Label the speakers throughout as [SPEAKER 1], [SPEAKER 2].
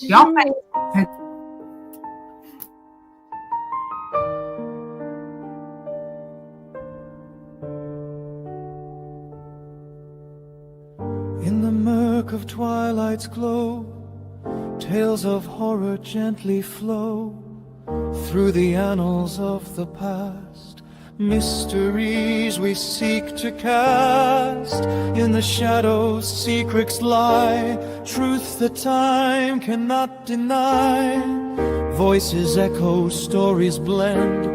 [SPEAKER 1] Your
[SPEAKER 2] In the murk of twilight's glow, tales of horror gently flow through the annals of the past. Mysteries we seek to cast. In the shadows secrets lie, truth that time cannot deny. Voices echo, stories blend.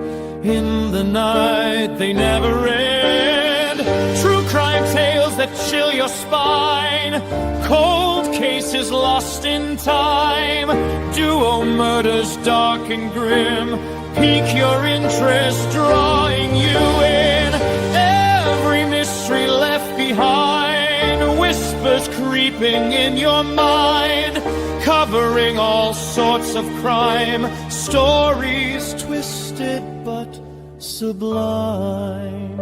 [SPEAKER 2] In the night they never end. True crime tales that chill your spine. Cold cases lost in time. Duo murders dark and grim. Pique your interest, drawing you in. Every mystery left behind. Whispers creeping in your mind. Covering all sorts of crime. Stories twisted but sublime.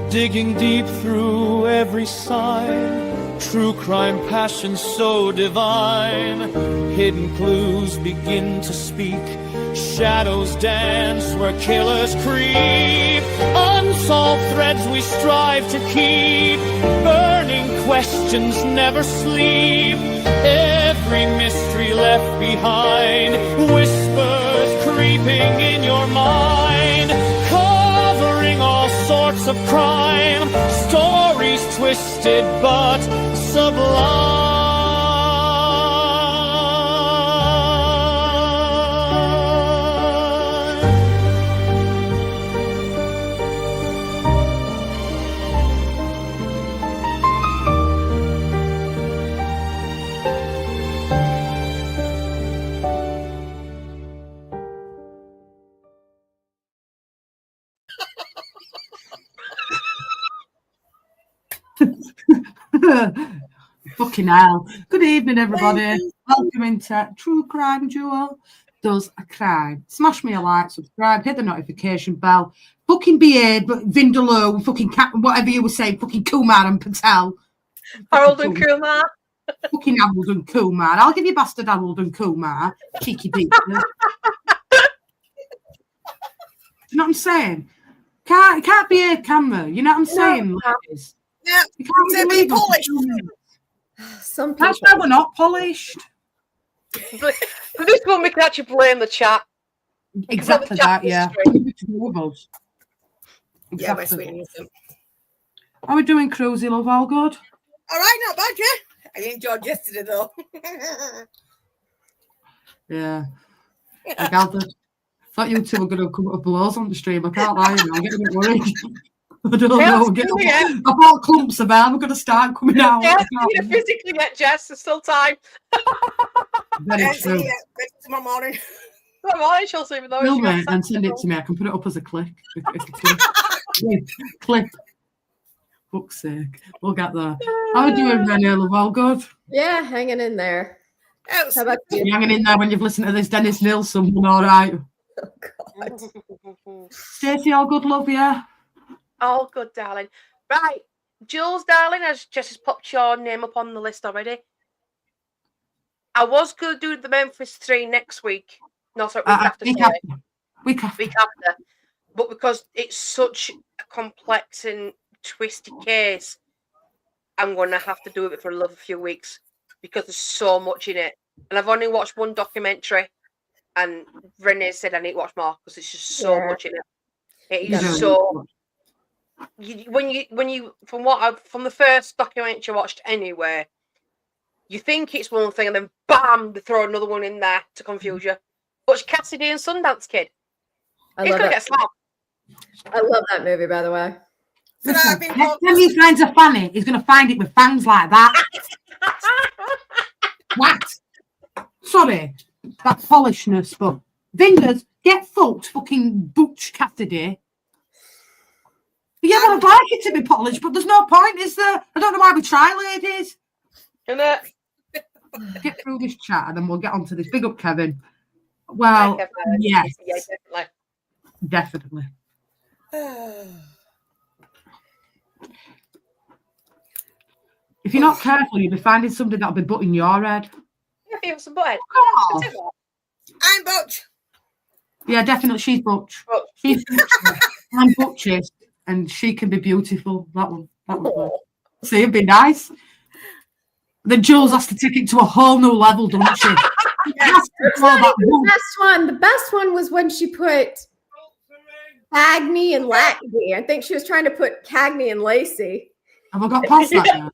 [SPEAKER 2] Digging deep through every sign, true crime passion so divine. Hidden clues begin to speak, shadows dance where killers creep. Unsolved threads we strive to keep, burning questions never sleep. Every mystery left behind, whispers creeping in your mind. Covering all sorts of crime, stories twisted but sublime.
[SPEAKER 1] Fucking hell. Good evening, everybody. Welcome into True Crime Duo Does a Crime. Smash me a like, subscribe, hit the notification bell. Fucking behave, but Vindaloo, fucking whatever you were saying, fucking Kumar and Patel.
[SPEAKER 3] Harold and Kumar.
[SPEAKER 1] Fucking Harold and Kumar. I'll give you bastard Harold and Kumar. Cheeky beat. Do you know what I'm saying? Can't behave, can they? You know what I'm saying, ladies?
[SPEAKER 3] Yeah,
[SPEAKER 1] you can't
[SPEAKER 3] be polished.
[SPEAKER 4] Some people.
[SPEAKER 1] That's why we're not polished.
[SPEAKER 3] For this one, we can actually blame the chat.
[SPEAKER 1] Exactly that, yeah.
[SPEAKER 3] Yeah, we're sweet and innocent.
[SPEAKER 1] How are we doing, Cruisy Love? All good?
[SPEAKER 3] All right, not bad, yeah. I enjoyed yesterday, though.
[SPEAKER 1] Yeah. I gathered. Thought you two were going to come up blows on the stream. I can't lie, I'm getting a bit worried. I don't know. I bought clumps of hair. I'm going to start coming out.
[SPEAKER 3] Yeah, you know, physically yet, Jess. There's still time.
[SPEAKER 1] Very true.
[SPEAKER 3] Tomorrow morning. Tomorrow morning, she'll see me though.
[SPEAKER 1] Film it and send it to me. I can put it up as a clip. Clip. Fuck's sake. We'll get there. How are you doing, Renee? Love, all good?
[SPEAKER 4] Yeah, hanging in there.
[SPEAKER 3] How
[SPEAKER 4] about you?
[SPEAKER 1] You're hanging in there when you've listened to this Dennis Nilsen one, all right?
[SPEAKER 4] Oh, God.
[SPEAKER 1] Stacey, all good, love, yeah?
[SPEAKER 3] All good, darling. Right. Jules, darling, has just popped your name up on the list already. I was going to do the Memphis 3 next week. No, sorry, week after. But because it's such a complex and twisty case, I'm going to have to do it for a few weeks because there's so much in it. And I've only watched one documentary, and Renee said I need to watch more because it's just so much in it. It is so... When you from the first documentary I watched anyway, you think it's one thing and then bam, they throw another one in there to confuse you. Watch Cassidy and Sundance Kid. He's gonna get slapped.
[SPEAKER 4] I love that movie, by the way.
[SPEAKER 1] Listen, next time he finds a fanny, he's gonna find it with fangs like that. What? Sorry, that polishness, but Vingers, get fucked, fucking Butch Cassidy. Yeah, well, I'd like it to be polished, but there's no point, is there? I don't know why we try, ladies.
[SPEAKER 3] Isn't it?
[SPEAKER 1] Get through this chat and then we'll get on to this. Big up, Kevin. Well,
[SPEAKER 3] Like
[SPEAKER 1] yes,
[SPEAKER 3] yeah,
[SPEAKER 1] definitely. If you're not careful, you'll be finding somebody that'll be butting your head.
[SPEAKER 3] Yeah, feel some butt.
[SPEAKER 1] Oh.
[SPEAKER 5] I'm Butch.
[SPEAKER 1] Yeah, definitely. She's Butch. She's Butch. I'm Butch's, and she can be beautiful. That one. Good. See, it'd be nice. Then Jules has to take it to a whole new level, doesn't she?
[SPEAKER 4] The best one was when she put Cagney and Lacey. I think she was trying to put Cagney and Lacey.
[SPEAKER 1] Have I got past that now?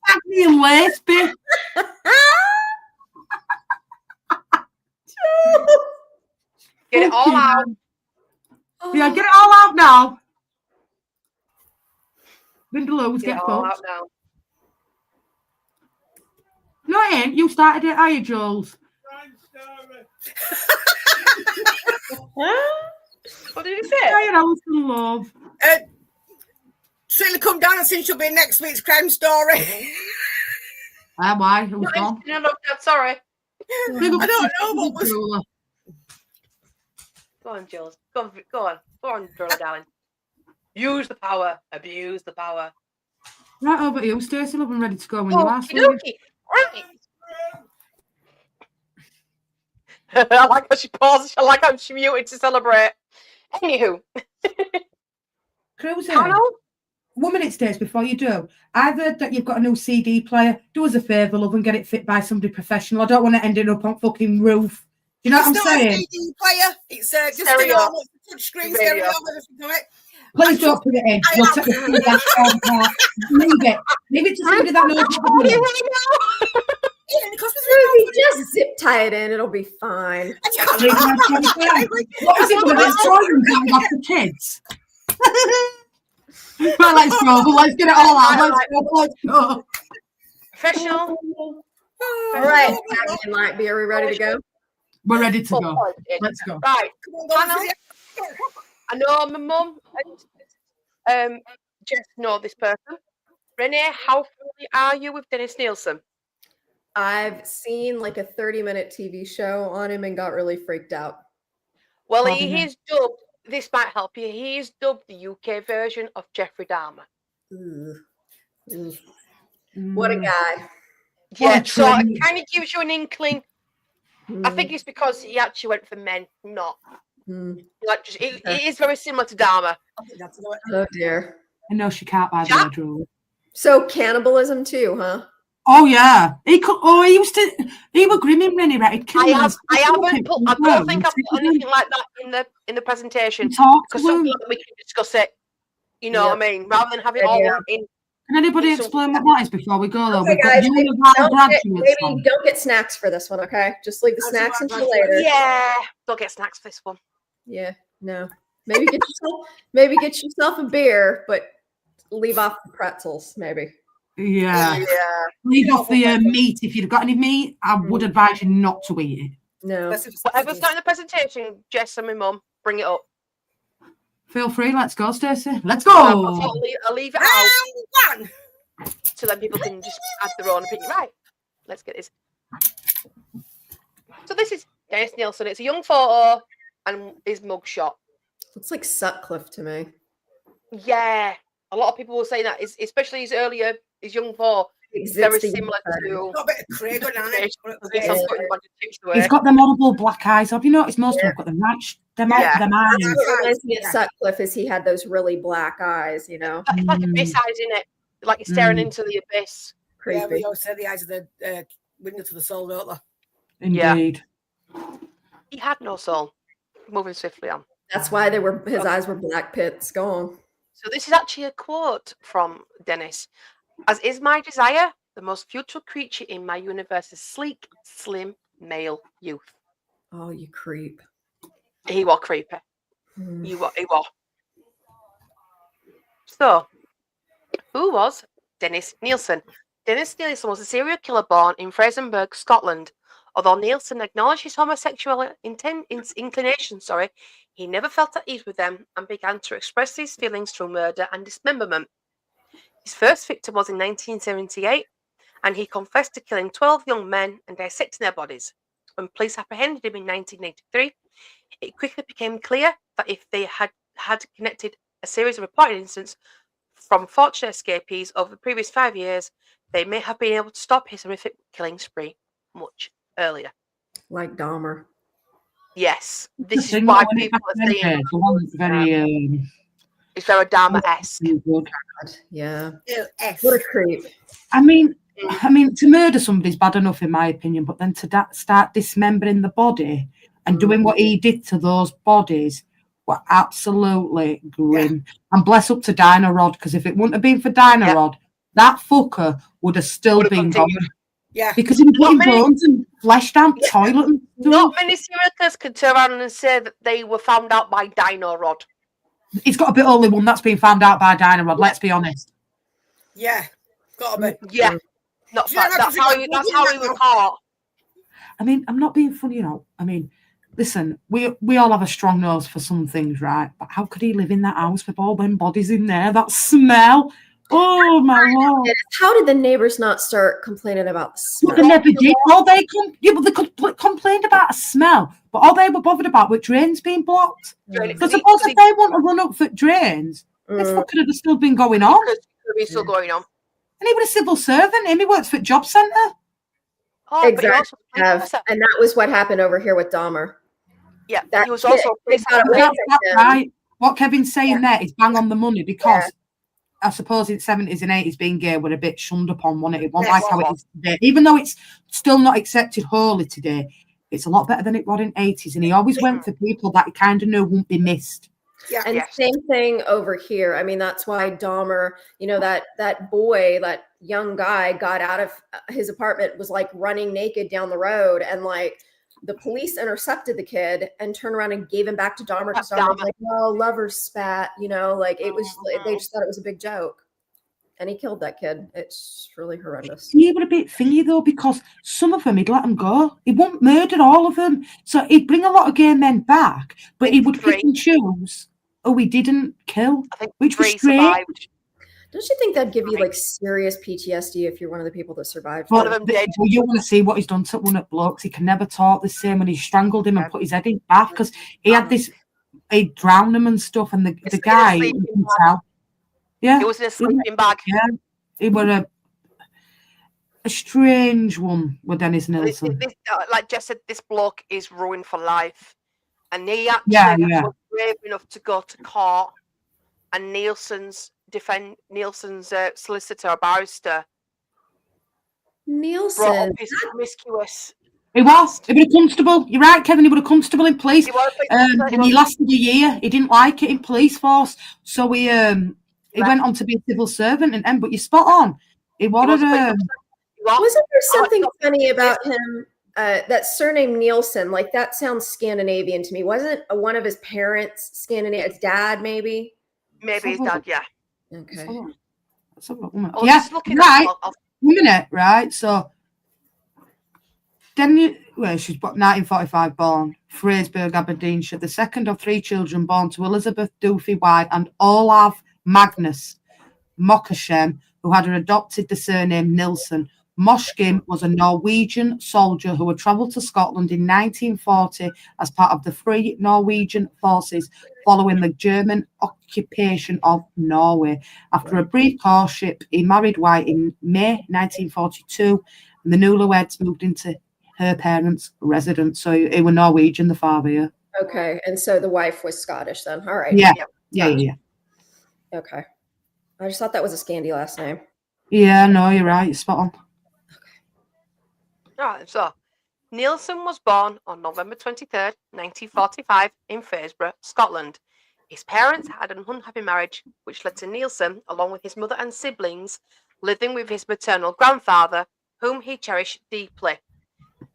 [SPEAKER 1] Cagney and Lacey.
[SPEAKER 3] Get it all out.
[SPEAKER 1] Yeah, get it all out now. Vindaloos, get
[SPEAKER 3] all
[SPEAKER 1] fucked.
[SPEAKER 3] out now.
[SPEAKER 1] No, it ain't. You started it, are you, Jules?
[SPEAKER 3] What did you say?
[SPEAKER 1] I was in love.
[SPEAKER 5] She'll come down and see she'll be next week's crime story.
[SPEAKER 1] Why? Who's gone?
[SPEAKER 3] No, sorry.
[SPEAKER 5] I don't know what was.
[SPEAKER 3] Go on, Jules. Go on, girl, darling. Use the power. Abuse the power.
[SPEAKER 1] Right over to you, Stacey. Love, I'm ready to go when you are.
[SPEAKER 3] Right. I like how she paused. I like how she muted to celebrate. Anywho.
[SPEAKER 1] Cruiser. 1 minute, Stacey, before you do. I've heard that you've got a new CD player. Do us a favour, love, and get it fit by somebody professional. I don't want to end it up on fucking roof. Do you know what I'm saying?
[SPEAKER 5] It's not a CD player. It's just
[SPEAKER 3] stereo.
[SPEAKER 5] a normal touchscreen stereo.
[SPEAKER 1] Please don't put it in. We'll take the feedback all apart. Leave it to somebody that knows what to do.
[SPEAKER 4] Ruby, just zip tie it in. It'll be fine.
[SPEAKER 1] What is it with this drawing going off the kids? Well, let's go. But let's get it all out. Let's go.
[SPEAKER 3] Professional.
[SPEAKER 4] All right, Cagney and Lacey, are we ready to go?
[SPEAKER 1] We're ready to go. Let's go.
[SPEAKER 3] Right. I know my mum and Jess know this person. Renee, how familiar are you with Dennis Nilsen?
[SPEAKER 4] I've seen like a 30-minute TV show on him and got really freaked out.
[SPEAKER 3] Well, he is dubbed, this might help you, he is dubbed the UK version of Jeffrey Dahmer.
[SPEAKER 4] What a guy.
[SPEAKER 3] Yeah, so it kind of gives you an inkling. I think it's because he actually went for men, not. Like just, it is very similar to Dahmer.
[SPEAKER 4] Oh, dear.
[SPEAKER 1] I know she can't buy the jewelry.
[SPEAKER 4] So cannibalism too, huh?
[SPEAKER 1] Oh yeah, he was grimming Rennie, right?
[SPEAKER 3] I don't think I've put anything like that in the presentation because something we can discuss it. You know what I mean? Rather than have it all in.
[SPEAKER 1] Can anybody explain what that is before we go though?
[SPEAKER 4] Okay, guys, don't get snacks for this one, okay? Just leave the snacks until later.
[SPEAKER 3] Yeah, don't get snacks for this one.
[SPEAKER 4] Yeah, no. Maybe get yourself a beer, but leave off the pretzels, maybe.
[SPEAKER 1] Yeah. Leave off the meat. If you've got any meat, I would advise you not to eat it.
[SPEAKER 4] No.
[SPEAKER 3] Whatever's not in the presentation, Jess and my mum, bring it up.
[SPEAKER 1] Feel free. Let's go, Stacey. Let's go.
[SPEAKER 3] I'll leave it out. So then people can just add their own opinion. Right. Let's get this. So this is Dennis Nilsen. It's a young photo and his mugshot.
[SPEAKER 4] Looks like Sutcliffe to me.
[SPEAKER 3] Yeah. A lot of people will say that, especially his young photo. Very similar to.
[SPEAKER 5] Got a bit of Craig on it.
[SPEAKER 1] He's got them horrible black eyes. Have you noticed most of them have got them eyes?
[SPEAKER 4] What reminds me of Sutcliffe is he had those really black eyes, you know.
[SPEAKER 3] It's like abyss eyes, isn't it? Like you're staring into the abyss.
[SPEAKER 4] Creepy.
[SPEAKER 5] Yeah, we always say the eyes of the window to the soul, don't they?
[SPEAKER 1] Indeed.
[SPEAKER 3] Yeah. He had no soul. Moving swiftly on.
[SPEAKER 4] That's why his eyes were black pits. Go on.
[SPEAKER 3] So this is actually a quote from Dennis. As is my desire, the most futile creature in my universe is sleek, slim, male youth.
[SPEAKER 4] Oh, you creep.
[SPEAKER 3] He was creepy. He was. So, who was Dennis Nilsen? Dennis Nilsen was a serial killer born in Fraserburgh, Scotland. Although Nilsen acknowledged his homosexual inclination, he never felt at ease with them and began to express these feelings through murder and dismemberment. His first victim was in 1978, and he confessed to killing 12 young men and dissecting their bodies. When police apprehended him in 1983, it quickly became clear that if they had connected a series of reported incidents from fortunate escapees over the previous 5 years, they may have been able to stop his horrific killing spree much earlier.
[SPEAKER 4] Like Dahmer.
[SPEAKER 3] Yes, this is why people are saying it's very Dahmer-esque.
[SPEAKER 4] Yeah.
[SPEAKER 5] F.
[SPEAKER 4] What a creep.
[SPEAKER 1] I mean, to murder somebody's bad enough, in my opinion, but then to start dismembering the body and doing what he did to those bodies were absolutely grim. And bless up to Dinah Rod, because if it wouldn't have been for Dinah Rod, that fucker would have still been gone.
[SPEAKER 5] Yeah.
[SPEAKER 1] Because he was putting bones and flesh down the toilet. And
[SPEAKER 3] not many serial killers can turn around and say that they were found out by Dinah Rod.
[SPEAKER 1] He's got to be the only one that's been found out by Dinah Rod, let's be honest.
[SPEAKER 5] Yeah. Gotta be.
[SPEAKER 3] Yeah. That's how he was caught.
[SPEAKER 1] I mean, I'm not being funny, you know. I mean, listen, we all have a strong nose for some things, right? But how could he live in that house with all them bodies in there? That smell. Oh my Lord!
[SPEAKER 4] How did the neighbors not start complaining about the smell?
[SPEAKER 1] They never did. They complained about a smell, but all they were bothered about were drains being blocked. Because suppose if they want to run up for drains, this fucking would have still been going on.
[SPEAKER 3] It could be still going on.
[SPEAKER 1] And he was a civil servant. He works for Job Centre.
[SPEAKER 3] Oh,
[SPEAKER 4] exactly. And that was what happened over here with Dahmer.
[SPEAKER 3] Yeah,
[SPEAKER 4] that
[SPEAKER 3] he was also.
[SPEAKER 1] That's right. What Kevin's saying there is bang on the money, because I suppose in the 70s and 80s being gay were a bit shunned upon, wasn't it? It wasn't like how it is today. Even though it's still not accepted wholly today, it's a lot better than it was in the 80s. And he always went for people that he kind of knew wouldn't be missed.
[SPEAKER 4] Yeah, and same thing over here. I mean, that's why Dahmer, you know, that boy, that young guy got out of his apartment, was like running naked down the road, and like the police intercepted the kid and turned around and gave him back to Dahmer because Dahmer was like, "Oh, lover spat," you know, like it was. They just thought it was a big joke, and he killed that kid. It's really horrendous.
[SPEAKER 1] He would a bit thingy though, because some of them he'd let them go. He wouldn't murder all of them, so he'd bring a lot of gay men back, but he would pick and choose. Oh, we didn't kill, which was strange.
[SPEAKER 4] Don't you think that'd give you like serious PTSD if you're one of the people that survived?
[SPEAKER 3] One of them dead.
[SPEAKER 1] Well, you want to see what he's done to one of the blokes. He can never talk the same when he strangled him and put his head in bath, because he had this, he drowned him and stuff, and the guy, you can tell. Yeah.
[SPEAKER 3] He was in a sleeping bag.
[SPEAKER 1] Yeah. He was a strange one with Dennis Nilsen.
[SPEAKER 3] Like Jess said, this bloke is ruined for life. And he actually was brave enough to go to court, and Nilsen's solicitor or barrister
[SPEAKER 4] Nilsen
[SPEAKER 3] brought up his promiscuous.
[SPEAKER 1] He was a constable. You're right, Kevin. He was a constable in police. He lasted a year. He didn't like it in police force, so he went on to be a civil servant. But you're spot on. Wasn't
[SPEAKER 4] there something funny about him? That surname Nilsen, like that sounds Scandinavian to me. Wasn't one of his parents Scandinavian? His dad, maybe.
[SPEAKER 3] Maybe his dad, yeah.
[SPEAKER 4] Okay.
[SPEAKER 1] Yeah, right. 1 minute, right? So, she's 1945 born, Fraserburgh, Aberdeenshire, the second of 3 children born to Elizabeth Duffy White and Olav Magnus Mokashem, who had adopted the surname Nilsen. Moshkin was a Norwegian soldier who had travelled to Scotland in 1940 as part of the Free Norwegian Forces following the German occupation of Norway. After a brief courtship, he married White in May 1942, and the newlyweds moved into her parents' residence. So he was Norwegian, the father. Yeah.
[SPEAKER 4] Okay, and so the wife was Scottish then. All right.
[SPEAKER 1] Yeah.
[SPEAKER 4] Okay. I just thought that was a Scandi last name.
[SPEAKER 1] Yeah, no, you're right. You're spot on.
[SPEAKER 3] Right, so Nilsen was born on November 23rd, 1945 in Fraserburgh, Scotland. His parents had an unhappy marriage, which led to Nilsen, along with his mother and siblings, living with his maternal grandfather, whom he cherished deeply.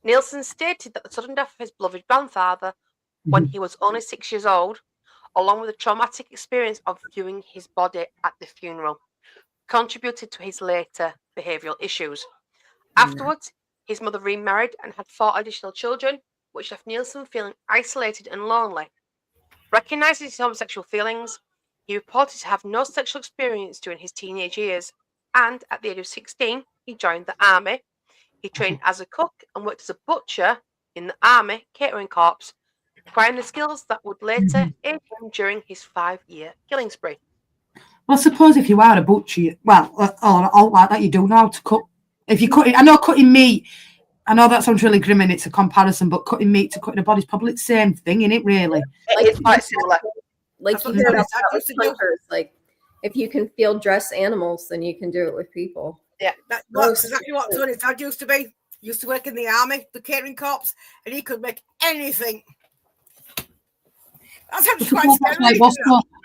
[SPEAKER 3] Nilsen stated that the sudden death of his beloved grandfather, when he was only 6 years old, along with the traumatic experience of viewing his body at the funeral, contributed to his later behavioural issues. Afterwards, his mother remarried and had 4 additional children, which left Nilsen feeling isolated and lonely. Recognising his homosexual feelings, he reported to have no sexual experience during his teenage years, and at the age of 16, he joined the army. He trained as a cook and worked as a butcher in the army catering corps, acquiring the skills that would later aid him during his 5-year killing spree.
[SPEAKER 1] Well, I suppose if you are a butcher, or like that, you do know how to cut. If you cut it, I know cutting meat. I know that sounds really grim and it's a comparison, but cutting meat to cutting a body is probably the same thing, isn't it? Really,
[SPEAKER 3] It's quite similar.
[SPEAKER 4] Like you hear about that with hunters. Like if you can field dress animals, then you can do it with people.
[SPEAKER 3] Yeah,
[SPEAKER 5] that's exactly what Tony's dad used to be. He used to work in the army, the catering corps, and he could make anything. That's how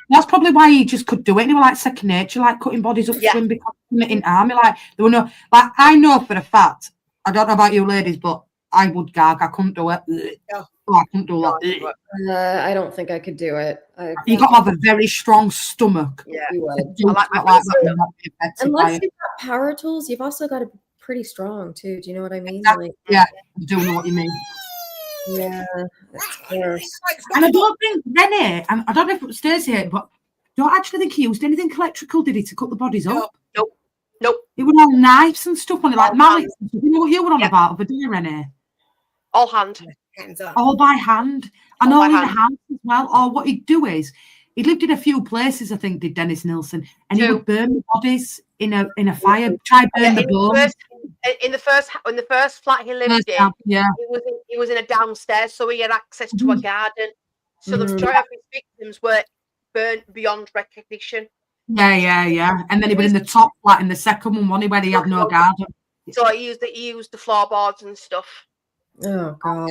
[SPEAKER 1] that's probably why he just could do it. He was like second nature, like cutting bodies up to him because in army. Like there were no, like I know for a fact. I don't know about you ladies, but I would gag. I couldn't do it.
[SPEAKER 5] Yeah.
[SPEAKER 1] Oh, I couldn't do that.
[SPEAKER 4] I don't think I could do it.
[SPEAKER 1] You got to have a very strong stomach.
[SPEAKER 3] Yeah,
[SPEAKER 4] you would.
[SPEAKER 1] Unless
[SPEAKER 4] you've got power tools, you've also got to be pretty strong too. Do you know what I mean?
[SPEAKER 1] Exactly. Yeah, I do know what you mean.
[SPEAKER 4] Yeah, that's gross.
[SPEAKER 1] And I don't think Rennie, I don't know if it stays here, but I don't actually think he used anything electrical, did he, to cut the bodies up?
[SPEAKER 3] Nope.
[SPEAKER 1] It was all knives and stuff on it, like mallets. You know what you were on about over there, Rennie?
[SPEAKER 3] All hand.
[SPEAKER 1] All by hand. And all in the house as well. Or what he'd do is, he lived in a few places, I think, did Dennis Nilsen, and he would burn the bodies in a fire, try burn the bones.
[SPEAKER 3] In the first flat he lived in, he was in a downstairs, so he had access to a garden. So the majority of his victims were burnt beyond recognition.
[SPEAKER 1] Yeah. And then he was in the top flat in the second one, wasn't he, where he had no garden.
[SPEAKER 3] So he used the floorboards and stuff.
[SPEAKER 4] Oh God.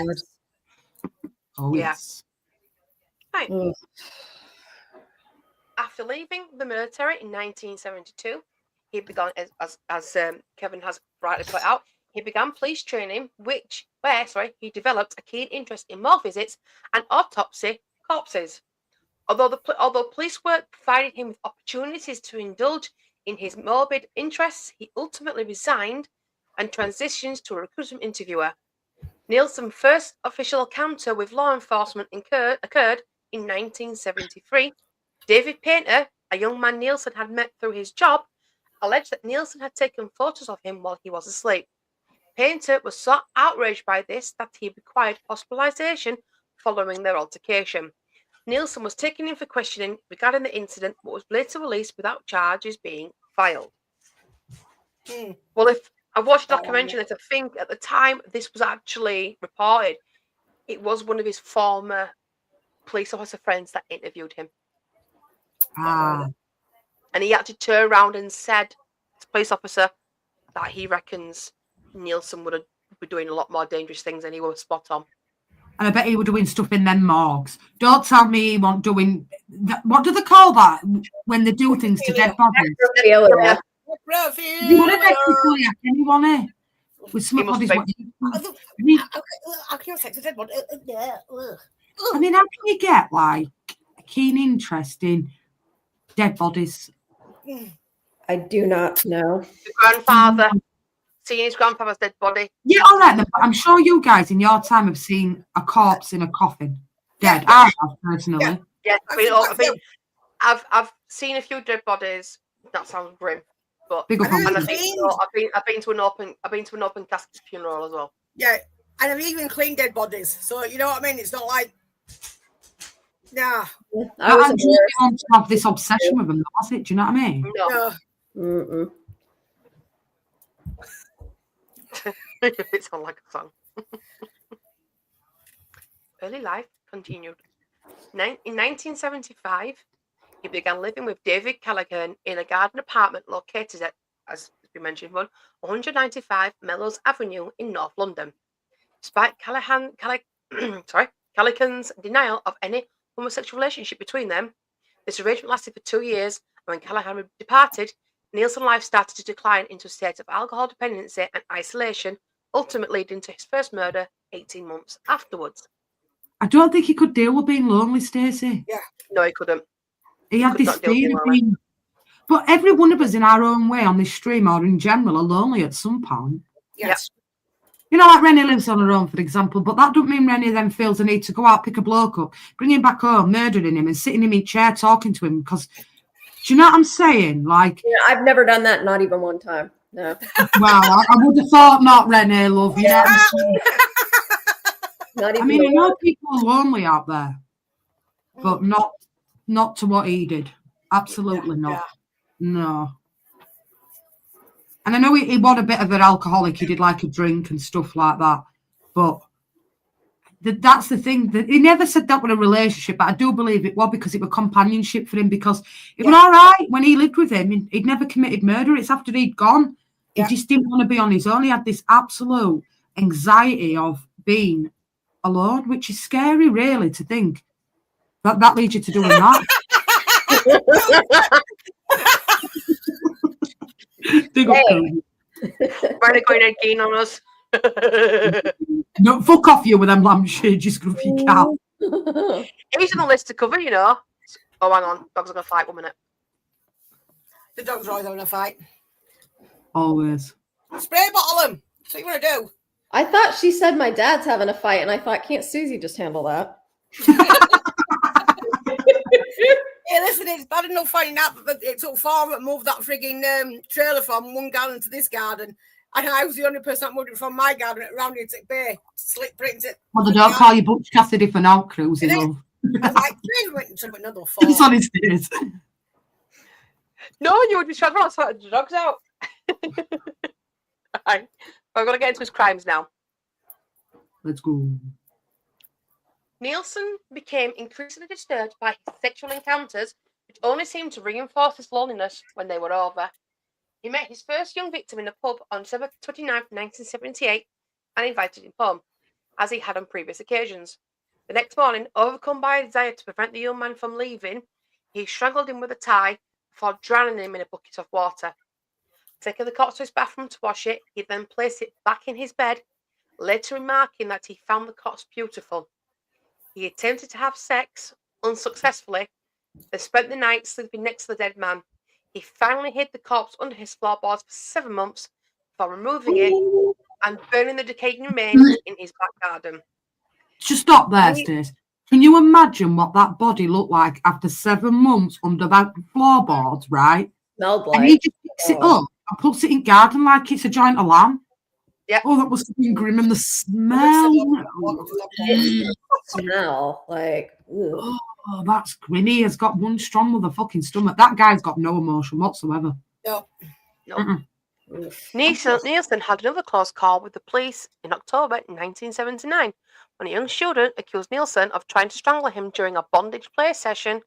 [SPEAKER 1] Oh yes.
[SPEAKER 3] Right. After leaving the military in 1972, he began, as Kevin has rightly put out, he began police training, where he developed a keen interest in more visits and autopsy corpses. Although police work provided him with opportunities to indulge in his morbid interests, he ultimately resigned and transitioned to a recruitment interviewer. Nilsen's first official encounter with law enforcement occurred in 1973. David Painter, a young man Nilsen had met through his job, alleged that Nilsen had taken photos of him while he was asleep. Painter was so outraged by this that he required hospitalization following their altercation. Nilsen was taken in for questioning regarding the incident, but was later released without charges being filed. Well, if I watched a documentary, I think at the time this was actually reported, it was one of his former police officer friends that interviewed him. And he actually turned around and said to the police officer that he reckons Nilsen would be doing a lot more dangerous things and he was spot on.
[SPEAKER 1] And I bet he was doing stuff in them morgues. Don't tell me he wasn't doing... What do they call that when they do things to dead bodies?
[SPEAKER 4] Necrophilia.
[SPEAKER 1] You want to necrophilia, anyone? With some bodies... I mean, how can you get, like, a keen interest in dead bodies?
[SPEAKER 4] I do not know.
[SPEAKER 3] The grandfather... Seeing his grandfather's dead body.
[SPEAKER 1] Yeah, all right. But I'm sure you guys in your time have seen a corpse in a coffin, dead. I have personally.
[SPEAKER 3] Yeah. I've seen a few dead bodies. That sounds grim, but I've been to an open casket funeral as well.
[SPEAKER 5] Yeah, and I've even cleaned dead bodies. So you know what I mean. It's not like
[SPEAKER 1] I don't have this obsession with them, was it? Do you know what I mean?
[SPEAKER 3] No.
[SPEAKER 4] Mm-mm.
[SPEAKER 3] It sounds like a song. Early life continued. In 1975, he began living with David Callaghan in a garden apartment located at, as we mentioned, 195 Melrose Avenue in North London. Despite Callaghan's denial of any homosexual relationship between them, this arrangement lasted for 2 years, and when Callaghan departed, Nilsen's life started to decline into a state of alcohol dependency and isolation, ultimately leading to his first murder 18 months afterwards.
[SPEAKER 1] I don't think he could deal with being lonely, Stacey.
[SPEAKER 3] Yeah. No, he couldn't.
[SPEAKER 1] He had this fear of being... But every one of us in our own way on this stream or in general are lonely at some point.
[SPEAKER 3] Yes.
[SPEAKER 1] You know, like Rennie lives on her own, for example, but that doesn't mean Rennie then feels the need to go out, pick a bloke up, bring him back home, murdering him and sitting him in a chair talking to him because... Do you know what I'm saying? Like,
[SPEAKER 4] I've never done that, not even one time. No.
[SPEAKER 1] Wow, I would have thought not, Renee, love. You know what I'm saying?
[SPEAKER 4] Not even
[SPEAKER 1] I mean, I
[SPEAKER 4] the
[SPEAKER 1] know
[SPEAKER 4] word.
[SPEAKER 1] people are lonely out there, but not to what he did. Absolutely not. No. And I know he was a bit of an alcoholic. He did like a drink and stuff like that. But that's the thing. That he never said that was a relationship, but I do believe it was because it was companionship for him, because it was all right when he lived with him. He'd never committed murder. It's after he'd gone. He just didn't want to be on his own. He had this absolute anxiety of being alone, which is scary, really, to think that leads you to doing that. Big up, Cody.
[SPEAKER 3] Right, going again on us.
[SPEAKER 1] No, fuck off you with them lampshades, you scruffy cow.
[SPEAKER 3] He's on the list to cover, you know. Oh, hang on. Dogs are going to fight 1 minute.
[SPEAKER 5] The dog's always having a fight.
[SPEAKER 1] Always.
[SPEAKER 5] Spray bottle him. That's what you want to do.
[SPEAKER 4] I thought she said my dad's having a fight, and I thought, can't Susie just handle that?
[SPEAKER 5] Hey, listen, it's bad enough finding out that it took 4 that moved that frigging trailer from one garden to this garden. And I was the only person that moved it from my garden around into Bay. Slick print it.
[SPEAKER 1] Well, they don't call you Butch Cassidy for now, cruising, love.
[SPEAKER 5] I'm like, Dave went to another 4.
[SPEAKER 1] It's on his days.
[SPEAKER 3] No, you would be trying to sort the dogs out. Right. We're going to get into his crimes now.
[SPEAKER 1] Let's go.
[SPEAKER 3] Nilsen became increasingly disturbed by his sexual encounters, which only seemed to reinforce his loneliness when they were over. He met his first young victim in a pub on December 29, 1978, and invited him home, as he had on previous occasions. The next morning, overcome by a desire to prevent the young man from leaving, he strangled him with a tie before drowning him in a bucket of water. Taking the corpse to his bathroom to wash it, he then placed it back in his bed, later remarking that he found the corpse beautiful. He attempted to have sex, unsuccessfully, and spent the night sleeping next to the dead man. He finally hid the corpse under his floorboards for 7 months before removing it and burning the decaying remains in his back garden.
[SPEAKER 1] Just stop there, Stace. Can you imagine what that body looked like after 7 months under that floorboards, right?
[SPEAKER 4] Smelled like.
[SPEAKER 1] And he just picks it up and puts it in garden like it's a joint of lamb.
[SPEAKER 3] Yeah.
[SPEAKER 1] Oh, that must have been grim. And the smell.
[SPEAKER 4] Smell like. Ugh.
[SPEAKER 1] Oh, that's grim. He has got one strong motherfucking stomach. That guy's got no emotion whatsoever.
[SPEAKER 5] No.
[SPEAKER 3] Nilsen had another close call with the police in October 1979 when a young student accused Nilsen of trying to strangle him during a bondage play session.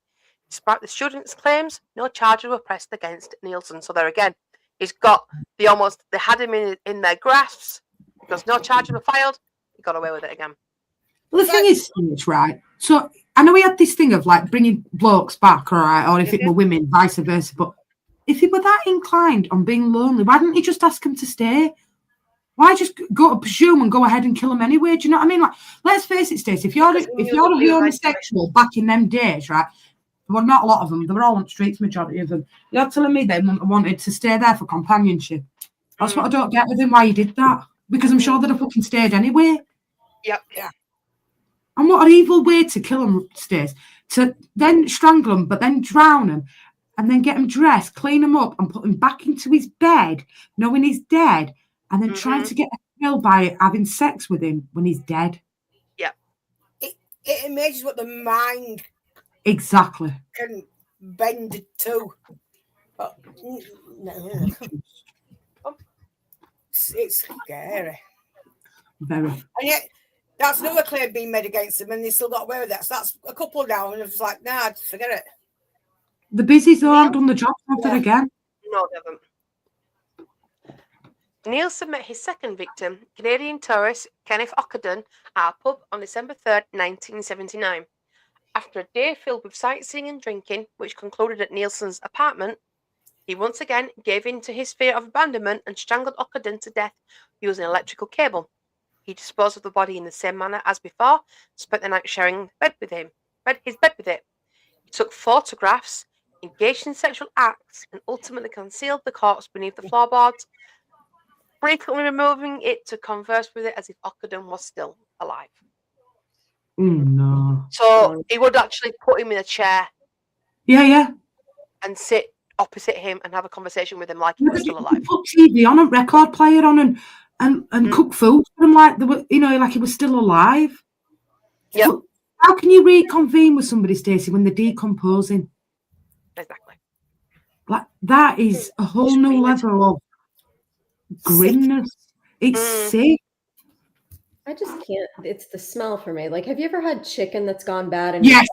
[SPEAKER 3] Despite the student's claims, no charges were pressed against Nilsen. So there again, he's got they had him in their grasps because no charges were filed. He got away with it again.
[SPEAKER 1] Well, the thing is, right? So I know he had this thing of like bringing blokes back, all right, or if it were women, vice versa. But if he were that inclined on being lonely, why didn't he just ask him to stay? Why just go to presume and go ahead and kill him anyway? Do you know what I mean? Like, let's face it, Stacey. If you're a homosexual back in them days, right? Well, not a lot of them. They were all on the streets, majority of them. You're telling me they wanted to stay there for companionship. That's what I don't get with him, why he did that. Because I'm sure they'd have fucking stayed anyway.
[SPEAKER 3] Yep. Yeah.
[SPEAKER 1] And what an evil way to kill him, Stace. To then strangle him, but then drown him, and then get him dressed, clean him up, and put him back into his bed, knowing he's dead, and then trying to get a thrill by having sex with him when he's dead.
[SPEAKER 3] Yeah.
[SPEAKER 5] It amazes what the mind
[SPEAKER 1] exactly
[SPEAKER 5] can bend it to. But no. It's scary.
[SPEAKER 1] Very.
[SPEAKER 5] And yet, that's another claim being made against them, and they still got away with that. So that's a couple now, and it's like, nah, just forget it.
[SPEAKER 1] The busies though haven't done the job after again.
[SPEAKER 3] No, they haven't. Nilsen met his second victim, Canadian tourist Kenneth Ockenden, at a pub on December 3rd, 1979. After a day filled with sightseeing and drinking, which concluded at Nilsen's apartment, he once again gave in to his fear of abandonment and strangled Ockenden to death using an electrical cable. He disposed of the body in the same manner as before, spent the night sharing his bed with it. He took photographs, engaged in sexual acts, and ultimately concealed the corpse beneath the floorboards, frequently removing it to converse with it as if Ockenden was still alive.
[SPEAKER 1] No.
[SPEAKER 3] So he would actually put him in a chair.
[SPEAKER 1] Yeah.
[SPEAKER 3] And sit opposite him and have a conversation with him like he was still alive.
[SPEAKER 1] Put TV on, a record player on, and cook food for him like they were, like he was still alive.
[SPEAKER 3] Yep.
[SPEAKER 1] But how can you reconvene with somebody, Stacey, when they're decomposing?
[SPEAKER 3] Exactly.
[SPEAKER 1] Like that is a whole new level of grimness. It's sick.
[SPEAKER 4] I just can't. It's the smell for me. Like, have you ever had chicken that's gone bad? And
[SPEAKER 1] Yes,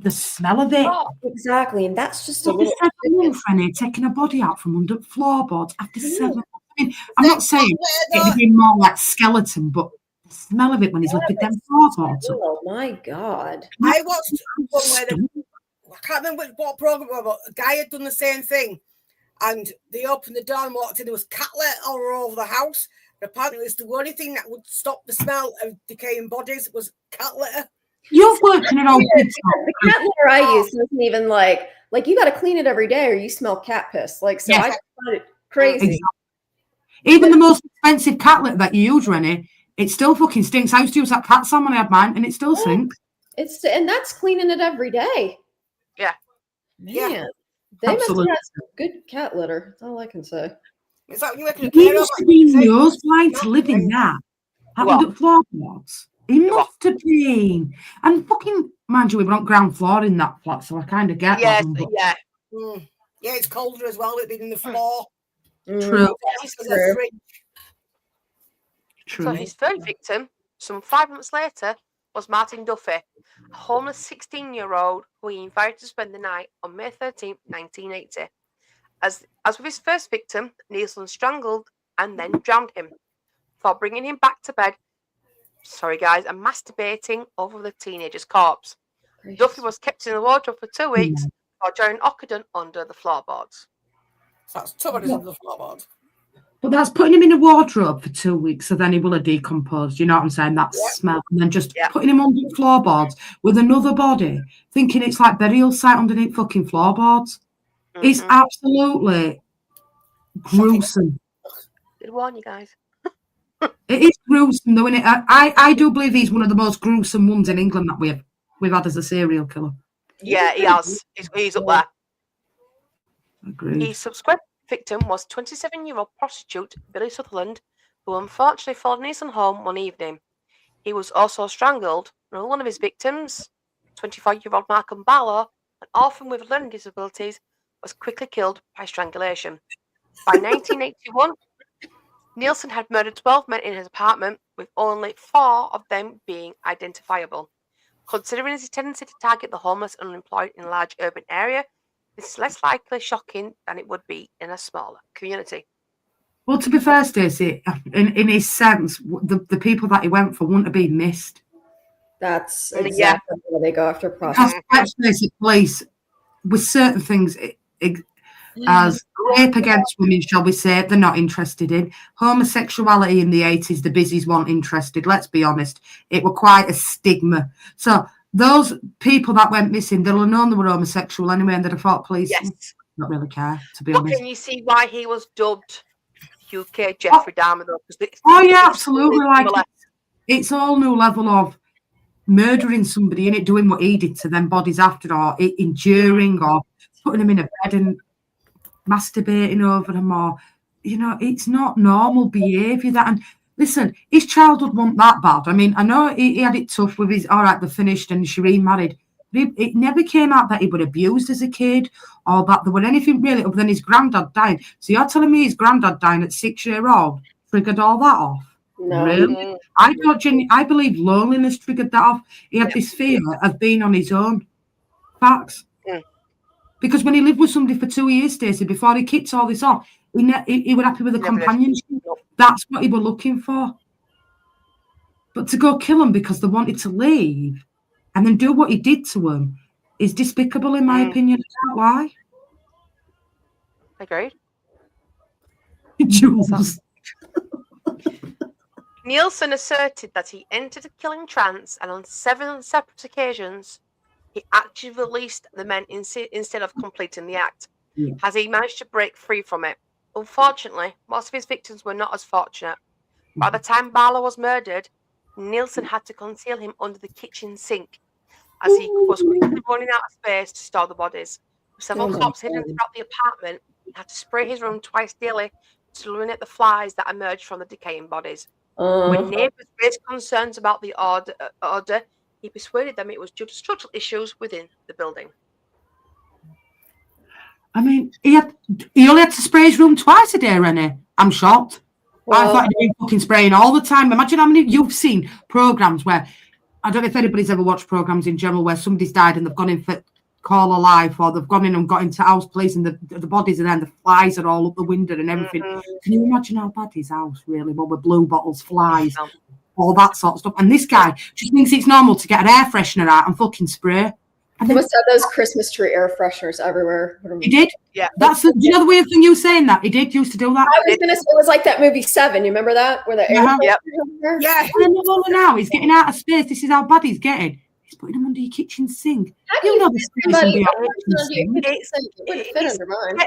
[SPEAKER 1] the smell of it.
[SPEAKER 4] Oh, exactly, and that's just a
[SPEAKER 1] After
[SPEAKER 4] little.
[SPEAKER 1] 7 months, Rennie, taking a body out from under floorboards after 7 months. I mean, I'm not saying it'd be more like skeleton, but the smell of it when he's lifted them floorboards up.
[SPEAKER 4] Oh my God!
[SPEAKER 5] I watched one where I can't remember what program it was, but a guy had done the same thing, and they opened the door and walked in. There was cat litter all over the house. And apparently, it was the only thing that would stop the smell of decaying bodies was cat litter.
[SPEAKER 1] You've worked in an old pig shop.
[SPEAKER 4] The cat litter I use doesn't even like you got to clean it every day, or you smell cat piss. Like, so
[SPEAKER 1] Yes.
[SPEAKER 4] I find it crazy.
[SPEAKER 1] Exactly. Even the most expensive cat litter that you use, Rennie, it still fucking stinks. I used to use that cat salmon I had mine, and it still stinks.
[SPEAKER 4] And that's cleaning it every day.
[SPEAKER 3] Yeah.
[SPEAKER 4] Man, they
[SPEAKER 1] Absolutely.
[SPEAKER 4] must have some good cat litter. That's all I can say.
[SPEAKER 5] It's like you reckon
[SPEAKER 1] He used to be nose blind to live in that. Having got floorboards. He must have been. And fucking, mind you, we were on ground floor in that flat, so I kind of get that. One,
[SPEAKER 3] Yeah.
[SPEAKER 5] Yeah, it's colder as well. It being in the floor.
[SPEAKER 1] True.
[SPEAKER 3] So his third victim, some 5 months later, was Martin Duffy, a homeless 16-year-old who he invited to spend the night on May 13th, 1980. As with his first victim, Nilsen strangled and then drowned him before bringing him back to bed. Sorry, guys, and masturbating over the teenager's corpse.
[SPEAKER 4] Gracious.
[SPEAKER 3] Duffy was kept in the wardrobe for 2 weeks while John Ockenden under the floorboards.
[SPEAKER 5] So that's somebody's under the floorboard.
[SPEAKER 1] But that's putting him in a wardrobe for 2 weeks, so then he will have decomposed. You know what I'm saying? That smell. And then just putting him under floorboards with another body, thinking it's like burial site underneath fucking floorboards. It's absolutely gruesome.
[SPEAKER 3] Did warn you guys.
[SPEAKER 1] It is gruesome, though, isn't it? I do believe he's one of the most gruesome ones in England that we've had as a serial killer.
[SPEAKER 3] Yeah, he has. He's up there.
[SPEAKER 1] Agreed.
[SPEAKER 3] His subsequent victim was 27-year-old prostitute Billy Sutherland, who unfortunately followed Nilsen home one evening. He was also strangled, and one of his victims, 24-year-old Malcolm Barlow, an orphan with learning disabilities, was quickly killed by strangulation. By 1981, Nilsen had murdered 12 men in his apartment, with only 4 of them being identifiable. Considering his tendency to target the homeless and unemployed in a large urban area, this is less likely shocking than it would be in a smaller community.
[SPEAKER 1] Well, to be fair, Stacey, in his sense, the people that he went for wouldn't have been missed.
[SPEAKER 4] That's exactly where they go after prostitutes.
[SPEAKER 1] Let's face it, police, with certain things, as rape against women, shall we say, they're not interested in. Homosexuality in the 80s, the busies weren't interested. Let's be honest. It were quite a stigma. So those people that went missing, they'll have known they were homosexual anyway, and they'd have thought police not really care, to be honest.
[SPEAKER 3] Can you see why he was dubbed UK Jeffrey Dahmer, though?
[SPEAKER 1] Absolutely. Like, it's all new level of murdering somebody and doing what he did to them bodies after, or enduring, or putting them in a bed and masturbating over them, or it's not normal behaviour. That, and listen, his childhood wasn't that bad. I mean, I know he had it tough with his they're finished and Shireen married, but it never came out that he was abused as a kid or that there were anything really other than his granddad dying. So you're telling me his granddad dying at 6-year-old triggered all that off?
[SPEAKER 4] No.
[SPEAKER 1] Really? I believe loneliness triggered that off. He had this fear of being on his own. Facts. Because when he lived with somebody for 2 years, Stacey, before he kicked all this off, he was happy with the companionship. That's what he was looking for. But to go kill him because they wanted to leave and then do what he did to him is despicable, in my opinion. I can't lie.
[SPEAKER 3] Agreed.
[SPEAKER 1] Jules.
[SPEAKER 3] Nilsen asserted that he entered a killing trance, and on 7 separate occasions, he actually released the men instead of completing the act, as he managed to break free from it. Unfortunately, most of his victims were not as fortunate. By the time Barlow was murdered, Nilsen had to conceal him under the kitchen sink, as he was quickly running out of space to store the bodies. Several cops hidden throughout the apartment. He had to spray his room twice daily to eliminate the flies that emerged from the decaying bodies. When neighbours raised concerns about the order, he persuaded them it was due to structural issues within the building.
[SPEAKER 1] I mean, he only had to spray his room twice a day, Rennie. I'm shocked. I thought he'd been fucking spraying all the time. Imagine how many you've seen programs where, I don't know if anybody's ever watched programs in general where somebody's died and they've gone in for call alive, or they've gone in and got into house police and the bodies are there and the flies are all up the window and everything. Can you imagine how bad his house really was, with blue bottles, flies, all that sort of stuff? And this guy just thinks it's normal to get an air freshener out and fucking spray.
[SPEAKER 4] He must have those Christmas tree air fresheners everywhere.
[SPEAKER 1] He did? Yeah. Do you know the weird thing you were saying that? He did used to do that.
[SPEAKER 4] I was going to say, it was like that movie 7. You remember that? Where the air freshener?
[SPEAKER 5] Yeah.
[SPEAKER 1] And now he's getting out of space. This is how bad he's getting. He's putting them under your kitchen sink. You know this space under your kitchen sink.
[SPEAKER 4] It wouldn't fit under mine.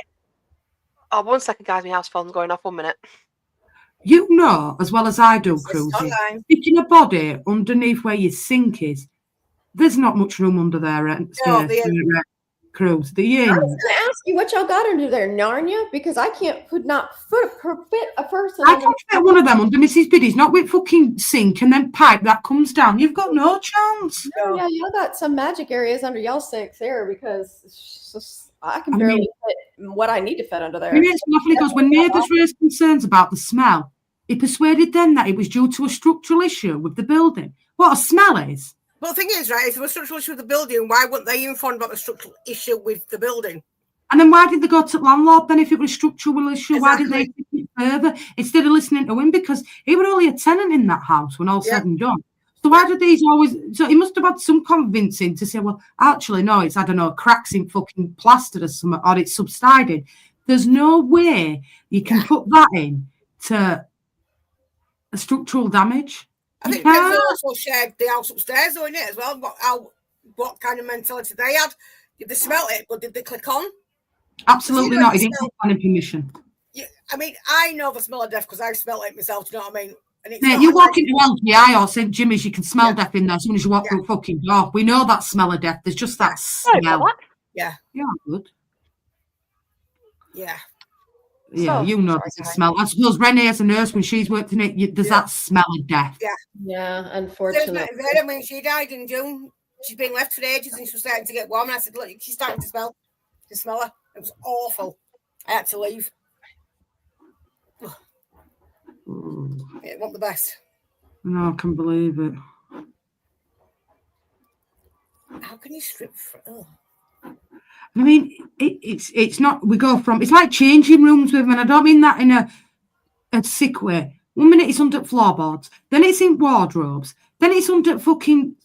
[SPEAKER 3] Oh, 1 second, guys. My house phone's going off. 1 minute.
[SPEAKER 1] You know, as well as I do, Cruzy, sticking a body underneath where your sink is, there's not much room under there, Cruz. The
[SPEAKER 4] I was going to ask you what y'all got under there, Narnia, because I fit a person.
[SPEAKER 1] I can fit one of them under Mrs. Biddy's, not with fucking sink and then pipe that comes down. You've got no chance.
[SPEAKER 4] No, yeah, y'all got some magic areas under y'all's sinks there, because it's just, I can barely fit what I need to fit under there.
[SPEAKER 1] It's lovely because when neighbours raised concerns about the smell, he persuaded them that it was due to a structural issue with the building. What a smell is.
[SPEAKER 5] Well, the thing is, right, if there was a structural issue with the building, why wouldn't they inform about the structural issue with the building?
[SPEAKER 1] And then why did they go to the landlord then if it was a structural issue?
[SPEAKER 5] Exactly.
[SPEAKER 1] Why did they take it further instead of listening to him? Because he was only a tenant in that house when all said and done. So why did these always... So he must have had some convincing to say, well, actually, no, it's, I don't know, cracks in fucking plaster or something, or it's subsided. There's no way you can put that in to a structural damage.
[SPEAKER 5] I think they also shared the house upstairs, though, innit, as well. What kind of mentality they had. Did they smell it, but did they click on?
[SPEAKER 1] Absolutely not. He didn't have planning permission.
[SPEAKER 5] Yeah, I mean, I know the smell of death because I've smelled it myself, do you know what I mean? And it's
[SPEAKER 1] you walk into LGI or St. Jimmy's, you can smell death in there as soon as you walk through fucking door. We know that smell of death. There's just that smell.
[SPEAKER 5] Yeah.
[SPEAKER 1] Yeah, good.
[SPEAKER 5] Yeah.
[SPEAKER 1] Yeah, you know the smell. I suppose Renee as a nurse, when she's worked in it, there's that smell of death.
[SPEAKER 5] Yeah.
[SPEAKER 4] Yeah, unfortunately.
[SPEAKER 5] I mean, she died in June. She's been left for ages and she was starting to get warm. And I said, look, she's starting to smell. To smell her. It was awful. I had to leave. It wasn't the best.
[SPEAKER 1] No, I can believe it.
[SPEAKER 5] How can you strip?
[SPEAKER 1] I mean, it's not. We go from. It's like changing rooms with them, and I don't mean that in a sick way. 1 minute it's under floorboards, then it's in wardrobes, then it's under fucking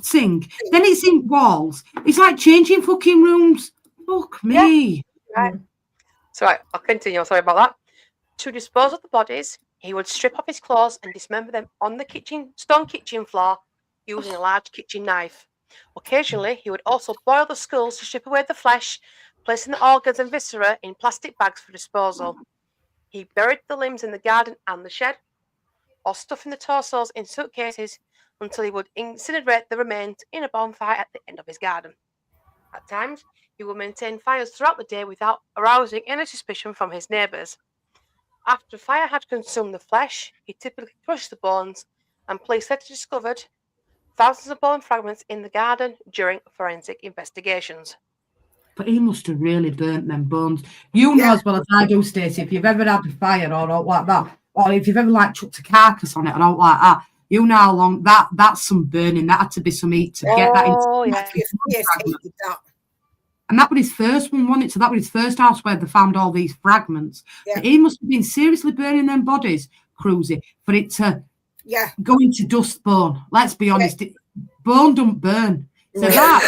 [SPEAKER 1] sink, then it's in walls. It's like changing fucking rooms. Fuck me.
[SPEAKER 3] Yeah. Right. So I'll continue. Sorry about that. To dispose of the bodies, he would strip off his clothes and dismember them on the stone kitchen floor using a large kitchen knife. Occasionally, he would also boil the skulls to strip away the flesh, placing the organs and viscera in plastic bags for disposal. He buried the limbs in the garden and the shed, or stuffing the torsos in suitcases until he would incinerate the remains in a bonfire at the end of his garden. At times, he would maintain fires throughout the day without arousing any suspicion from his neighbours. After the fire had consumed the flesh, he typically crushed the bones, and police later discovered thousands of bone fragments in the garden during forensic investigations.
[SPEAKER 1] But he must have really burnt them bones. You know as well as I do, Stacey, if you've ever had a fire or not like that, or if you've ever like chucked a carcass on it or not like that, you know how long that's some burning. That had to be some heat to get that into And that was his first one, wasn't it? So that was his first house where they found all these fragments. Yeah. But he must have been seriously burning them bodies, Cruzy, for it to go into dust bone. Let's be honest. Bone don't burn. So that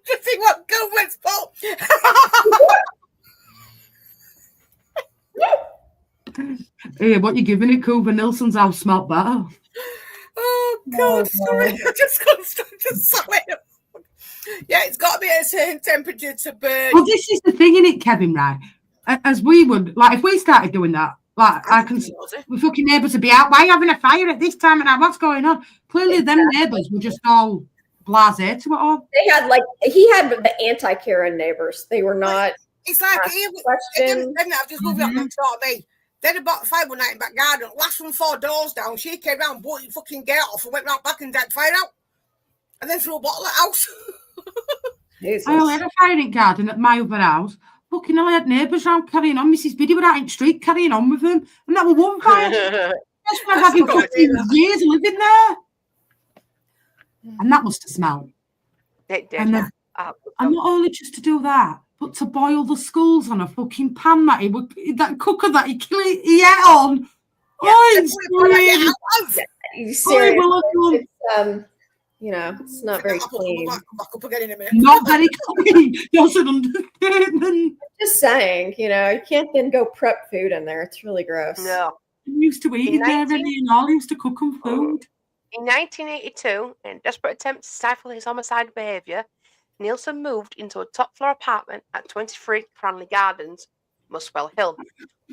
[SPEAKER 5] to see what government's fault.
[SPEAKER 1] Hey, what you giving it, Cooper? Nilsen's house smelt better.
[SPEAKER 5] Oh God, sorry. I just got to swim. Yeah, it's got to be at a certain temperature to burn.
[SPEAKER 1] Well, this is the thing, innit, Kevin, right? As we would, like, if we started doing that, like, we fucking neighbours would be out. Why are you having a fire at this time? And what's going on? Clearly, them neighbours were just all blasé to it all.
[SPEAKER 4] They had like he had the anti-Karen neighbors. They were not.
[SPEAKER 5] It's like here,
[SPEAKER 4] question.
[SPEAKER 5] I've just moved out next door to me. Then about 5 one night in back garden. Last one 4 doors down. She came round, bought your fucking gate off, and went round back and decked fire out, and then threw a bottle at the house.
[SPEAKER 1] I only had a firing garden at my other house. Fucking hell, I had neighbours round carrying on. Mrs. Biddy were out in the street carrying on with them, and that was one fire. That's why I've having 15 years living there, and that must have smelled.
[SPEAKER 3] It did.
[SPEAKER 1] And then, and not only just to do that, but to boil the skulls on a fucking pan that that cooker that he ate on.
[SPEAKER 4] You serious? It's not very clean.
[SPEAKER 5] Back up again in a minute.
[SPEAKER 1] Not very clean. Doesn't understand.
[SPEAKER 4] Just saying, you can't then go prep food in there. It's really gross.
[SPEAKER 3] No.
[SPEAKER 1] He used to eat in there and all. He used to cook them food.
[SPEAKER 3] In 1982, in a desperate attempt to stifle his homicidal behaviour, Nilsen moved into a top-floor apartment at 23 Cranley Gardens, Muswell Hill,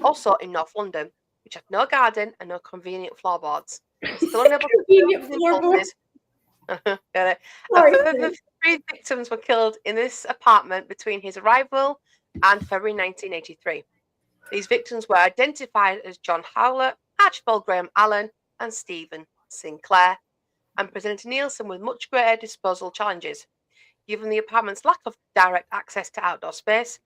[SPEAKER 3] also in North London, which had no garden and no convenient floorboards. Still unable to
[SPEAKER 4] Convenient floorboards.
[SPEAKER 3] A further 3 victims were killed in this apartment between his arrival and February 1983. These victims were identified as John Howlett, Archibald Graham Allen, and Stephen Sinclair, and presented Nilsen with much greater disposal challenges. Given the apartment's lack of direct access to outdoor space,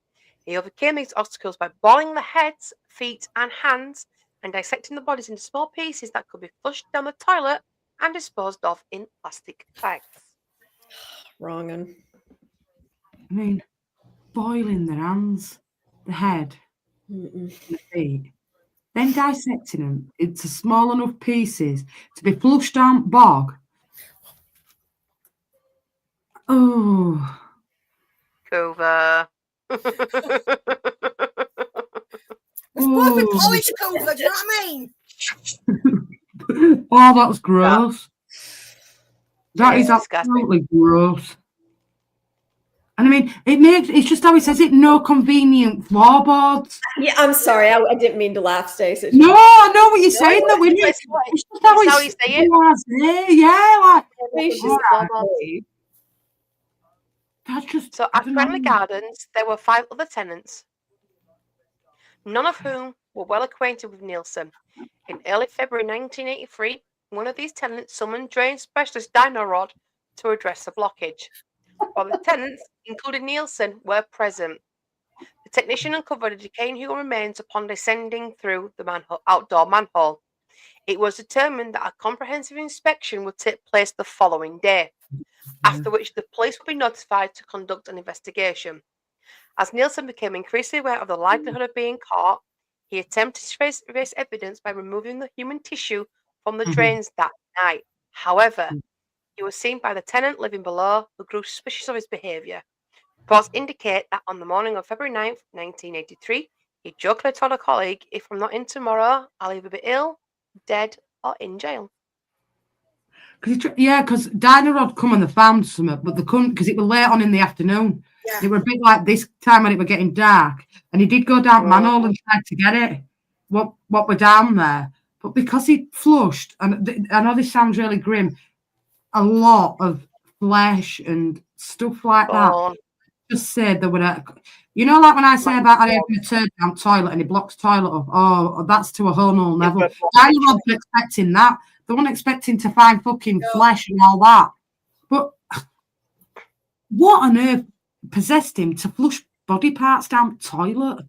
[SPEAKER 3] he overcame these obstacles by boiling the heads, feet, and hands and dissecting the bodies into small pieces that could be flushed down the toilet and disposed of in plastic bags.
[SPEAKER 4] Wrong.
[SPEAKER 1] I mean, boiling their hands, the head, and the feet, then dissecting them into small enough pieces to be flushed down bog. Oh.
[SPEAKER 3] Cover.
[SPEAKER 5] It's perfect polished cover, do you know what I mean?
[SPEAKER 1] Oh, that was gross. That is
[SPEAKER 3] disgusting.
[SPEAKER 1] absolutely gross. And I mean, it's just how he says it, no convenient floorboards.
[SPEAKER 4] Yeah, I'm sorry. I didn't mean to laugh, Stacey.
[SPEAKER 1] No, I know what you're saying. No,
[SPEAKER 3] It's just how you say it.
[SPEAKER 1] Yeah,
[SPEAKER 3] Like,
[SPEAKER 1] that's just.
[SPEAKER 3] So at Cranley Gardens, there were 5 other tenants, none of whom were well acquainted with Nilsen. In early February 1983, one of these tenants summoned drain specialist Dino Rod to address the blockage. While the tenants, including Nilsen, were present. The technician uncovered a decaying human remains upon descending through the outdoor manhole. It was determined that a comprehensive inspection would take place the following day, after which the police would be notified to conduct an investigation. As Nilsen became increasingly aware of the likelihood of being caught, he attempted to erase evidence by removing the human tissue from the drains that night. However, he was seen by the tenant living below, who grew suspicious of his behaviour. Reports indicate that on the morning of February 9th, 1983, he jokingly told a colleague, "If I'm not in tomorrow, I'll either be ill, dead, or in jail."
[SPEAKER 1] Because Dinah Rod come and they found something, but they couldn't because it was late on in the afternoon.
[SPEAKER 5] Yeah.
[SPEAKER 1] It were a bit like this time when it were getting dark, and he did go down manhole and tried to get it. What were down there, but because he flushed, and I know this sounds really grim, a lot of flesh and stuff like that. Just said there were, like when I say about having a turd down toilet and he blocks toilet up. Oh, that's to a whole nother level. Dinah Rod were expecting that. They weren't expecting to find fucking flesh and all that. But what on earth possessed him to flush body parts down the toilet?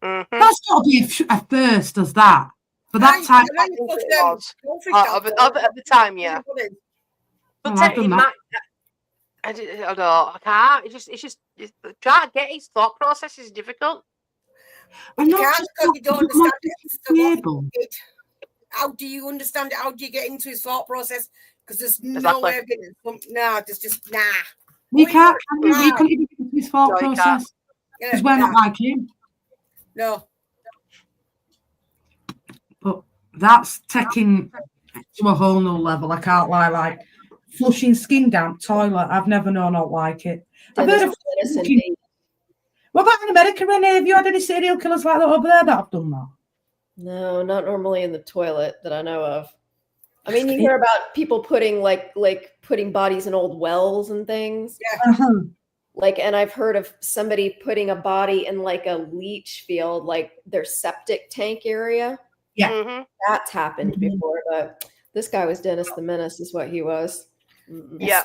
[SPEAKER 1] That's got to be a first, does that? For that time.
[SPEAKER 3] At the time, yeah. But I don't know. I can't. It's just trying to get his thought process is difficult.
[SPEAKER 5] You can't because you don't understand it. How do you understand it? How do you get into his thought process? Because there's no way of getting it. No, there's just nah.
[SPEAKER 1] You can't. You can't even get into his thought process because we're not like him.
[SPEAKER 5] No.
[SPEAKER 1] But that's taking to a whole new level. I can't lie. Like flushing skin down toilet. I've never known not like it. I've heard of what about in America, Renee? Have you had any serial killers like that over there that have done that?
[SPEAKER 4] No, not normally in the toilet that I know of. I mean, you hear about people putting like putting bodies in old wells and things.
[SPEAKER 1] Uh-huh.
[SPEAKER 4] Like, and I've heard of somebody putting a body in like a leach field, like their septic tank area.
[SPEAKER 1] Yeah.
[SPEAKER 3] Mhm.
[SPEAKER 4] That's happened
[SPEAKER 1] Mhm.
[SPEAKER 4] before, but this guy was Dennis the Menace, is what he was.
[SPEAKER 3] Yeah.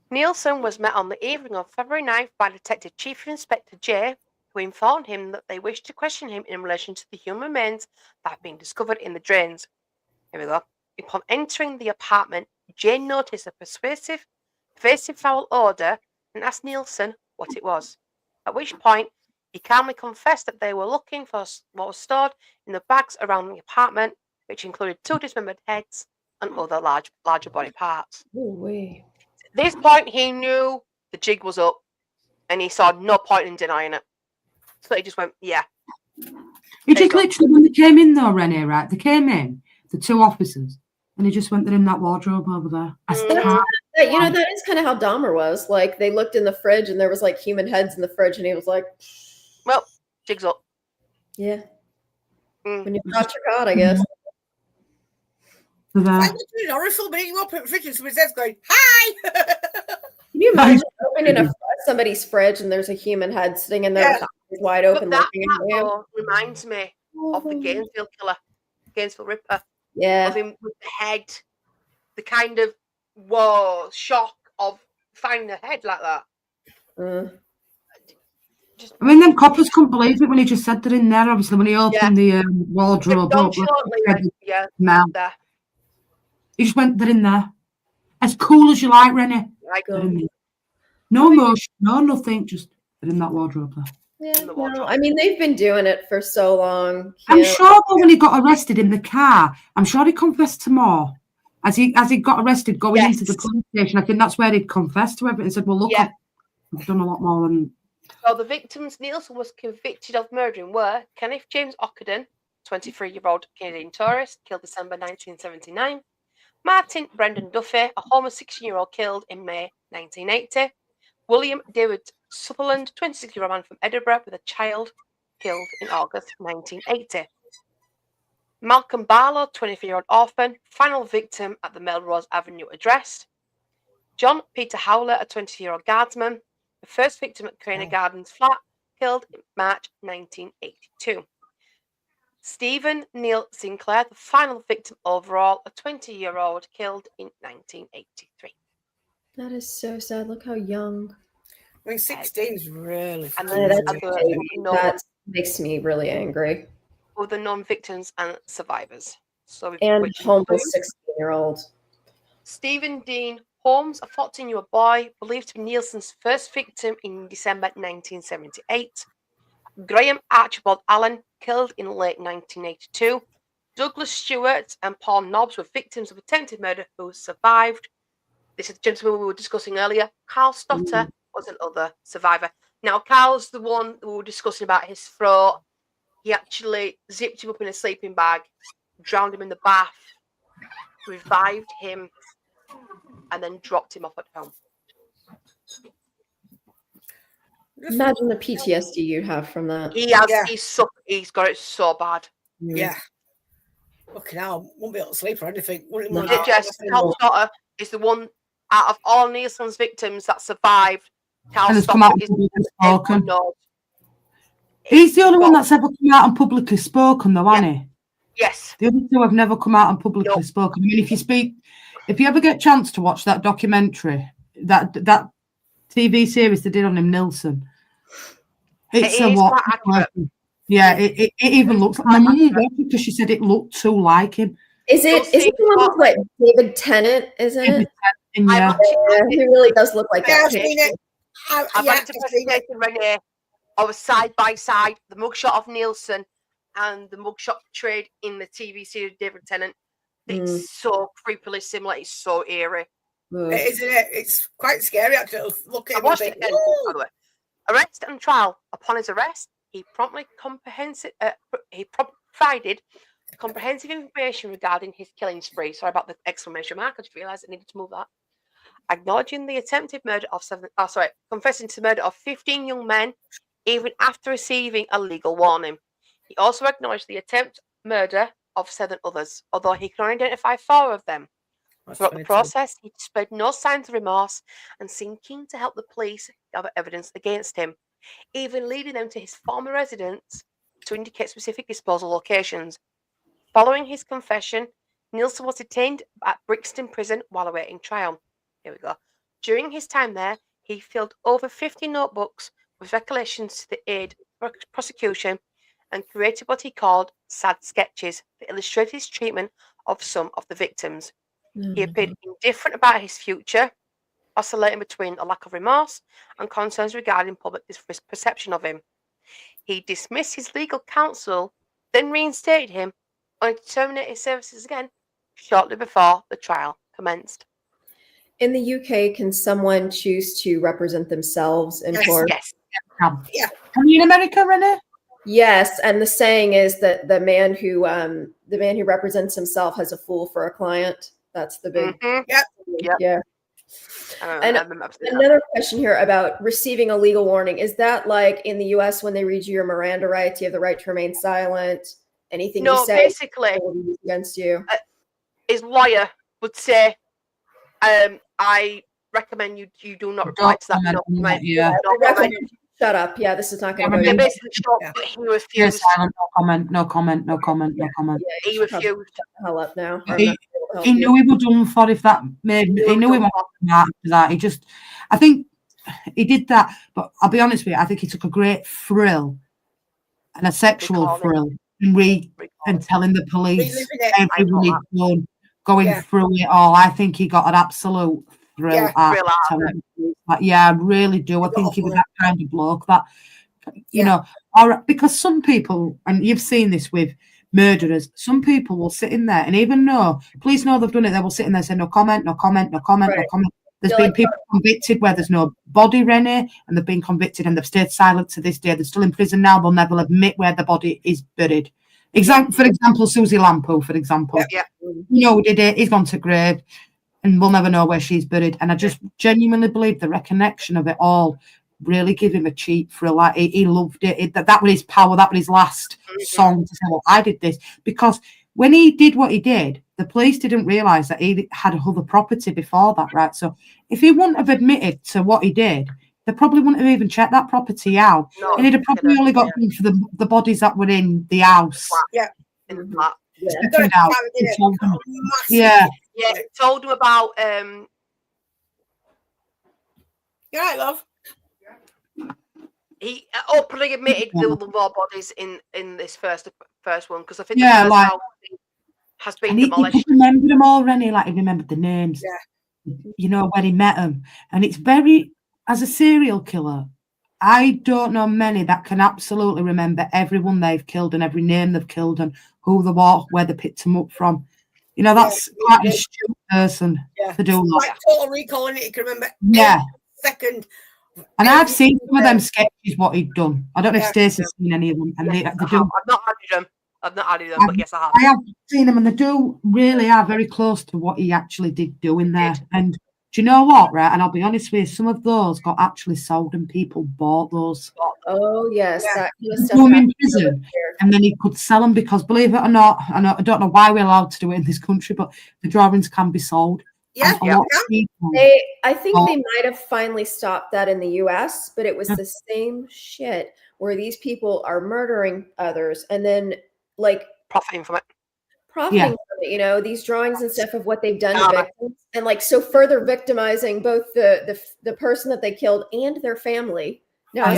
[SPEAKER 3] Nilsen was met on the evening of February 9th by Detective Chief Inspector J, who informed him that they wished to question him in relation to the human remains that had been discovered in the drains. Here we go. Upon entering the apartment, Jane noticed a pervasive foul odour and asked Nilsen what it was. At which point, he calmly confessed that they were looking for what was stored in the bags around the apartment, which included 2 dismembered heads and other larger body parts.
[SPEAKER 4] Ooh-wee.
[SPEAKER 3] At this point, he knew the jig was up, and he saw no point in denying it. So he just went, yeah.
[SPEAKER 1] He just literally, when they came in though, Renee, right? They came in, the 2 officers, and he just went, they're in that wardrobe over there.
[SPEAKER 4] You know, that is kind of how Dahmer was. Like, they looked in the fridge and there was like human heads in the fridge, and he was like,
[SPEAKER 3] well, jig's up.
[SPEAKER 4] Yeah. When you've got your God, I guess.
[SPEAKER 5] I was doing horrible, but you open the fridge and somebody's head's going, hi!
[SPEAKER 4] Can you imagine opening somebody's fridge and there's a human head sitting in there with eyes wide open?
[SPEAKER 3] But that reminds me of the Gainesville killer, Gainesville Ripper.
[SPEAKER 4] Yeah.
[SPEAKER 3] Of him with the head, the kind of shock of finding a head like that.
[SPEAKER 1] I mean, them coppers couldn't believe it when he just said they're in there, obviously, when he opened the wardrobe up. He just went, they're in there. As cool as you like, Rennie. No emotion, no nothing, just they're in that wardrobe there.
[SPEAKER 4] Yeah, no, I mean, they've been doing it for so long.
[SPEAKER 1] I'm sure when he got arrested in the car, I'm sure he confessed to more. As he got arrested going into the police station, I think that's where he'd confessed to everything and said, well, look, I've done a lot more than...
[SPEAKER 3] So the victims Nilsen was convicted of murdering were Kenneth James Ockenden, 23-year-old Canadian tourist, killed December 1979. Martin Brendan Duffy, a homeless 16-year-old, killed in May 1980. William David Sutherland, 26-year-old man from Edinburgh with a child, killed in August 1980. Malcolm Barlow, 24-year-old orphan, final victim at the Melrose Avenue address. John Peter Howler, a 20-year-old guardsman, the first victim at Craner Gardens flat, killed in March 1982. Stephen Neil Sinclair, the final victim overall, a 20-year-old, killed in 1983.
[SPEAKER 4] That is so sad. Look how young.
[SPEAKER 5] I mean, 16 is really...
[SPEAKER 4] That makes me really angry.
[SPEAKER 3] With the non-victims and survivors.
[SPEAKER 4] And homeless 16-year-old.
[SPEAKER 3] Stephen Dean Holmes, a 14-year-old boy, believed to be Nielsen's first victim in December 1978. Graham Archibald Allen, killed in late 1982. Douglas Stewart and Paul Nobbs were victims of attempted murder who survived. This is the gentleman we were discussing earlier. Carl Stotter was another survivor. Now, Carl's the one we were discussing about his throat. He actually zipped him up in a sleeping bag, drowned him in the bath, revived him, and then dropped him off at home.
[SPEAKER 4] Imagine the PTSD you'd have from that.
[SPEAKER 3] He's got it so bad.
[SPEAKER 5] Yeah. Fucking hell, won't be able to sleep or anything.
[SPEAKER 3] Carl Stotter is the one out of all Nielsen's victims that survived. Carl
[SPEAKER 1] Stotter is He's the only one that's ever come out and publicly spoken, though, hasn't he?
[SPEAKER 3] Yes.
[SPEAKER 1] The other 2 have never come out and publicly spoken. I mean, if you ever get a chance to watch that documentary, that TV series they did on him, Nilsen, it's a what? Yeah, it even looks like my mum watched it because she said it looked too like him.
[SPEAKER 4] Is it the one with like David Tennant, isn't it?
[SPEAKER 1] Yeah,
[SPEAKER 4] he really does look like that.
[SPEAKER 5] I've seen it.
[SPEAKER 3] I've Renee. I was side by side, the mugshot of Nielsen and the mugshot portrayed in the TV series David Tennant. It's so creepily similar. It's so eerie.
[SPEAKER 5] Isn't it? It's quite scary actually. Look at
[SPEAKER 3] it again, by the way. Arrest and trial. Upon his arrest, he provided comprehensive information regarding his killing spree. Sorry about the exclamation mark. I just realised I needed to move that. Acknowledging the attempted murder of confessing to the murder of 15 young men, even after receiving a legal warning. He also acknowledged the attempted murder of 7 others, although he can only identify 4 of them. Throughout the process, he displayed no signs of remorse and seemed keen to help the police gather evidence against him, even leading them to his former residence to indicate specific disposal locations. Following his confession, Nilsen was detained at Brixton Prison while awaiting trial. Here we go. During his time there, he filled over 50 notebooks with recollections to the aid of prosecution and created what he called sad sketches that illustrated his treatment of some of the victims. He appeared indifferent about his future, oscillating between a lack of remorse and concerns regarding public perception of him. He dismissed his legal counsel, then reinstated him, only to terminate his services again shortly before the trial commenced.
[SPEAKER 4] In the UK, can someone choose to represent themselves in court?
[SPEAKER 3] Yes.
[SPEAKER 5] Yeah.
[SPEAKER 1] Are you in America, Renee?
[SPEAKER 4] Yes, and the saying is that the man who represents himself has a fool for a client. That's the big.
[SPEAKER 3] Yep.
[SPEAKER 4] Yeah. And another question here about receiving a legal warning. Is that like in the US when they read you your Miranda rights, you have the right to remain silent? Anything you say
[SPEAKER 3] basically
[SPEAKER 4] against you?
[SPEAKER 3] His lawyer would say, I recommend you do not reply to that. No comment.
[SPEAKER 4] Shut up. Yeah, this is not going to go.
[SPEAKER 3] Yeah, basically, but he refused.
[SPEAKER 1] No comment.
[SPEAKER 4] Yeah,
[SPEAKER 3] he refused.
[SPEAKER 4] Shut the hell up now.
[SPEAKER 1] He knew he was done for if that made. He knew he was after that. I think he did that. But I'll be honest with you, I think he took a great thrill and a sexual thrill in telling the police everyone he'd done, going through it all. I think he got an absolute thrill out of telling the police. I really do. I think he was that kind of bloke that, you know, or because some people, and you've seen this with murderers, some people will sit in there and even though police know they've done it, they will sit in there and say no comment. There's been people convicted where there's no body, Rennie, and they've been convicted and they've stayed silent to this day. They're still in prison now. They'll never admit where the body is buried. For example, Susie Lampo, for example. You know who did it. He's gone to grave and we'll never know where she's buried. And I just genuinely believe the reconnection of it all really give him a cheap thrill. Like he loved it. That was his power. That was his last song to say, well, I did this. Because when he did what he did, the police didn't realise that he had other property before that, right? So if he wouldn't have admitted to what he did, they probably wouldn't have even checked that property out. No, and he'd have probably only got them for the bodies that were in the house.
[SPEAKER 3] Yeah. In the flat.
[SPEAKER 1] Told
[SPEAKER 3] him about
[SPEAKER 5] you're right, love.
[SPEAKER 3] He openly admitted there were more bodies in this first one because I think the first house has been demolished.
[SPEAKER 1] He remembered them all, Rennie. Like he remembered the names. Yeah. You know when he met them, and it's very as a serial killer. I don't know many that can absolutely remember everyone they've killed and every name they've killed and who they were, where they picked them up from. You know, that's quite a stupid person to do that.
[SPEAKER 5] Like Total Recall, and you can remember second.
[SPEAKER 1] And I've seen some of them sketches, what he'd done. I don't know if Stacey's seen any of them. And they do.
[SPEAKER 3] I've not added them, but yes, I have.
[SPEAKER 1] I have seen them, and they do really are very close to what he actually did do in there. And do you know what, right? And I'll be honest with you, some of those got actually sold and people bought those.
[SPEAKER 4] Oh, yes.
[SPEAKER 1] That kind of stuff in prison, and then he could sell them because, believe it or not, I don't know why we're allowed to do it in this country, but the drawings can be sold.
[SPEAKER 4] I think they might have finally stopped that in the US, but it was the same shit where these people are murdering others and then like
[SPEAKER 3] profiting from it.
[SPEAKER 4] You know, these drawings and stuff of what they've done to victims, and like so further victimizing both the person that they killed and their family. Now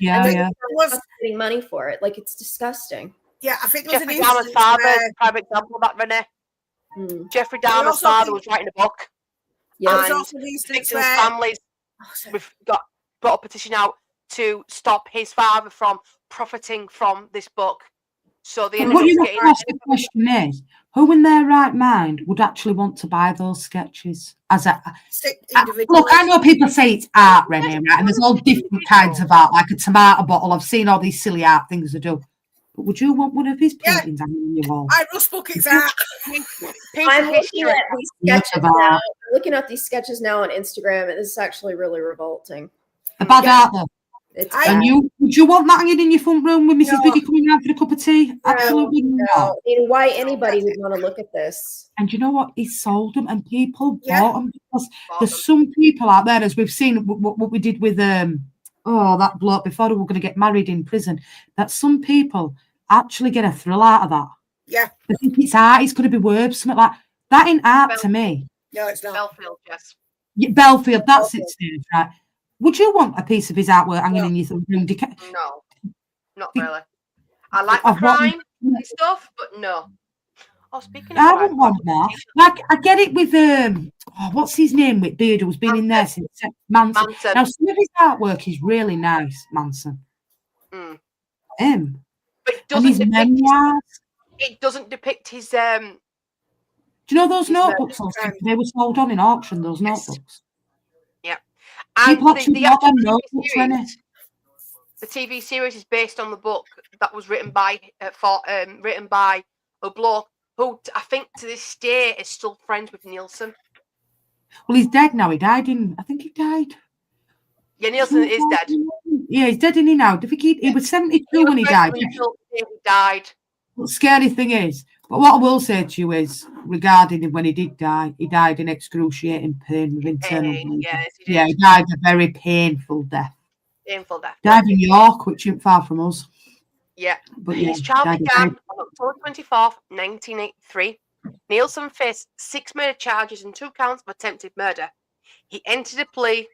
[SPEAKER 4] getting money for it. Like it's disgusting.
[SPEAKER 5] Yeah, I think
[SPEAKER 3] Jeffrey Dahmer's father is a prime example of that, Renee. Jeffrey Dahmer's father was writing a book.
[SPEAKER 5] Yeah,
[SPEAKER 3] and victims' families got a petition out to stop his father from profiting from this book. So the
[SPEAKER 1] question is, who in their right mind would actually want to buy those sketches? Look, I know people say it's art, Renee, right? And there's all different kinds of art, like a tomato bottle. I've seen all these silly art things to do. But would you want one of his paintings on your wall?
[SPEAKER 5] I just book it's art.
[SPEAKER 4] I'm looking at these sketches now on Instagram, and this is actually really revolting.
[SPEAKER 1] The bad art, though.
[SPEAKER 4] It's
[SPEAKER 1] And
[SPEAKER 4] bad.
[SPEAKER 1] would you want that hanging in your front room with Mrs.
[SPEAKER 5] No.
[SPEAKER 1] Biggie coming out for a cup of tea? Absolutely not.
[SPEAKER 4] I mean, why anybody would want to look at this?
[SPEAKER 1] And you know what? He sold them, and people
[SPEAKER 5] Yeah.
[SPEAKER 1] bought them because there's some people out there, as we've seen what we did with that bloke before we were going to get married in prison. That some people actually get a thrill out of that.
[SPEAKER 5] Yeah.
[SPEAKER 1] They think it's art. It's going to be words, something like that. Ain't art to me.
[SPEAKER 5] No, it's not.
[SPEAKER 3] Belfield, yes.
[SPEAKER 1] Yeah, Belfield, that's it, Steve, right? Would you want a piece of his artwork hanging in your room?
[SPEAKER 3] No, not really. I like
[SPEAKER 1] I've
[SPEAKER 3] crime and stuff, but no. Oh, speaking of
[SPEAKER 1] I
[SPEAKER 3] crime,
[SPEAKER 1] wouldn't want that. Like, I get it with what's his name with beard, who's been in there since Manson. Now, some of his artwork is really nice, Manson.
[SPEAKER 3] Mm.
[SPEAKER 1] Him.
[SPEAKER 3] But it
[SPEAKER 1] And
[SPEAKER 3] doesn't
[SPEAKER 1] his
[SPEAKER 3] depict
[SPEAKER 1] memoirs.
[SPEAKER 3] it doesn't depict his
[SPEAKER 1] Do you know those
[SPEAKER 3] his
[SPEAKER 1] notebooks? They were sold on in auction, those
[SPEAKER 3] Yes.
[SPEAKER 1] notebooks.
[SPEAKER 3] Yeah. And
[SPEAKER 1] People actually bought them
[SPEAKER 3] actual
[SPEAKER 1] notebooks, Rennie.
[SPEAKER 3] the TV series is based on the book that was written by a bloke who I think to this day is still friends with Nilsen.
[SPEAKER 1] Well, he's dead now. I think he died.
[SPEAKER 3] Yeah, Nilsen is dead.
[SPEAKER 1] Yeah, he's dead, isn't he now? I think he was 72 when he died.
[SPEAKER 3] He died.
[SPEAKER 1] The scary thing is, but what I will say to you is, regarding him when he did die, he died in excruciating pain with internal bleeding.
[SPEAKER 3] Yes,
[SPEAKER 1] He died a very painful death.
[SPEAKER 3] Painful death.
[SPEAKER 1] Died in York, which isn't far from us.
[SPEAKER 3] Yeah.
[SPEAKER 1] But
[SPEAKER 3] His trial began on October 24th, 1983. Nilsen faced 6 murder charges and 2 counts of attempted murder. He entered a plea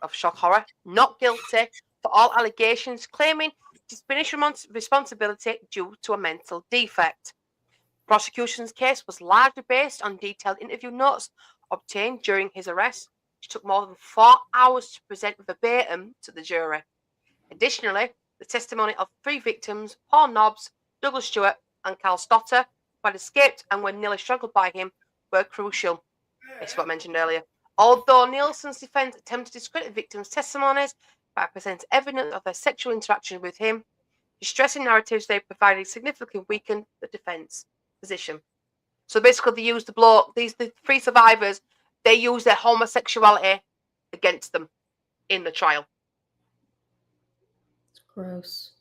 [SPEAKER 3] of shock horror, not guilty, for all allegations, claiming diminished responsibility due to a mental defect. Prosecution's case was largely based on detailed interview notes obtained during his arrest, which took more than 4 hours to present verbatim to the jury. Additionally, the testimony of 3 victims, Paul Nobbs, Douglas Stewart, and Carl Stotter, who had escaped and were nearly strangled by him, were crucial. This is what I mentioned earlier. Although Nilsen's defence attempted to discredit victims' testimonies by presenting evidence of their sexual interaction with him, distressing narratives they provided significantly weakened the defence position. So basically, they used the 3 survivors, they used their homosexuality against them in the trial.
[SPEAKER 4] Gross.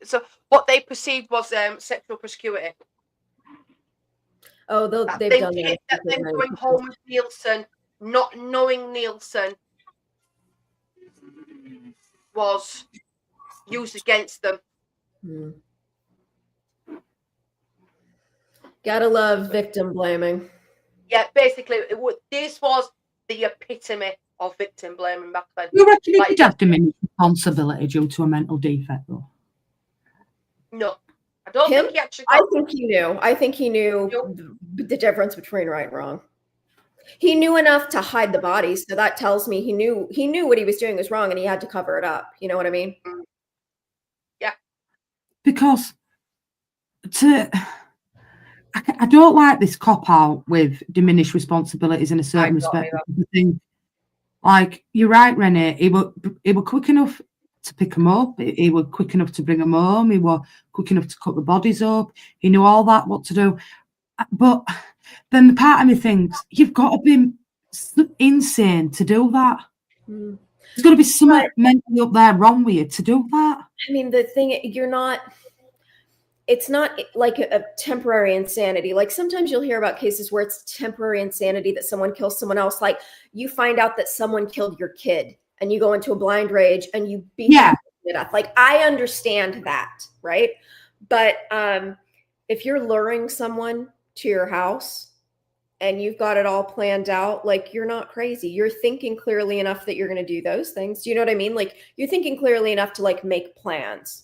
[SPEAKER 3] So what they perceived was sexual promiscuity.
[SPEAKER 4] Oh, they've done that.
[SPEAKER 3] That them going home with Nilsen, not knowing Nilsen, was used against them.
[SPEAKER 4] Hmm. Gotta love victim blaming.
[SPEAKER 3] Yeah, basically, this was the epitome of victim blaming back then.
[SPEAKER 1] You reckon he did have diminished responsibility due to a mental defect, though?
[SPEAKER 3] No, I don't think he actually.
[SPEAKER 4] I think he knew. I think he knew the difference between right and wrong. He knew enough to hide the bodies, so that tells me he knew what he was doing was wrong, and he had to cover it up. You know what I mean?
[SPEAKER 3] Yeah.
[SPEAKER 1] Because I don't like this cop out with diminished responsibilities in a certain respect. Like, you're right, Renee. He were quick enough to pick them up. He were quick enough to bring them home. He were quick enough to cut the bodies up. He knew all that, what to do. But then the part of me thinks, you've got to be insane to do that.
[SPEAKER 4] Mm.
[SPEAKER 1] There's got to be something mentally up there wrong with you to do that.
[SPEAKER 4] I mean, the thing, it's not like a temporary insanity. Like, sometimes you'll hear about cases where it's temporary insanity that someone kills someone else. Like, you find out that someone killed your kid and you go into a blind rage and you beat them to death. Like, I understand that, right? But if you're luring someone to your house and you've got it all planned out, like, you're not crazy. You're thinking clearly enough that you're going to do those things. Do you know what I mean? Like, you're thinking clearly enough to, like, make plans.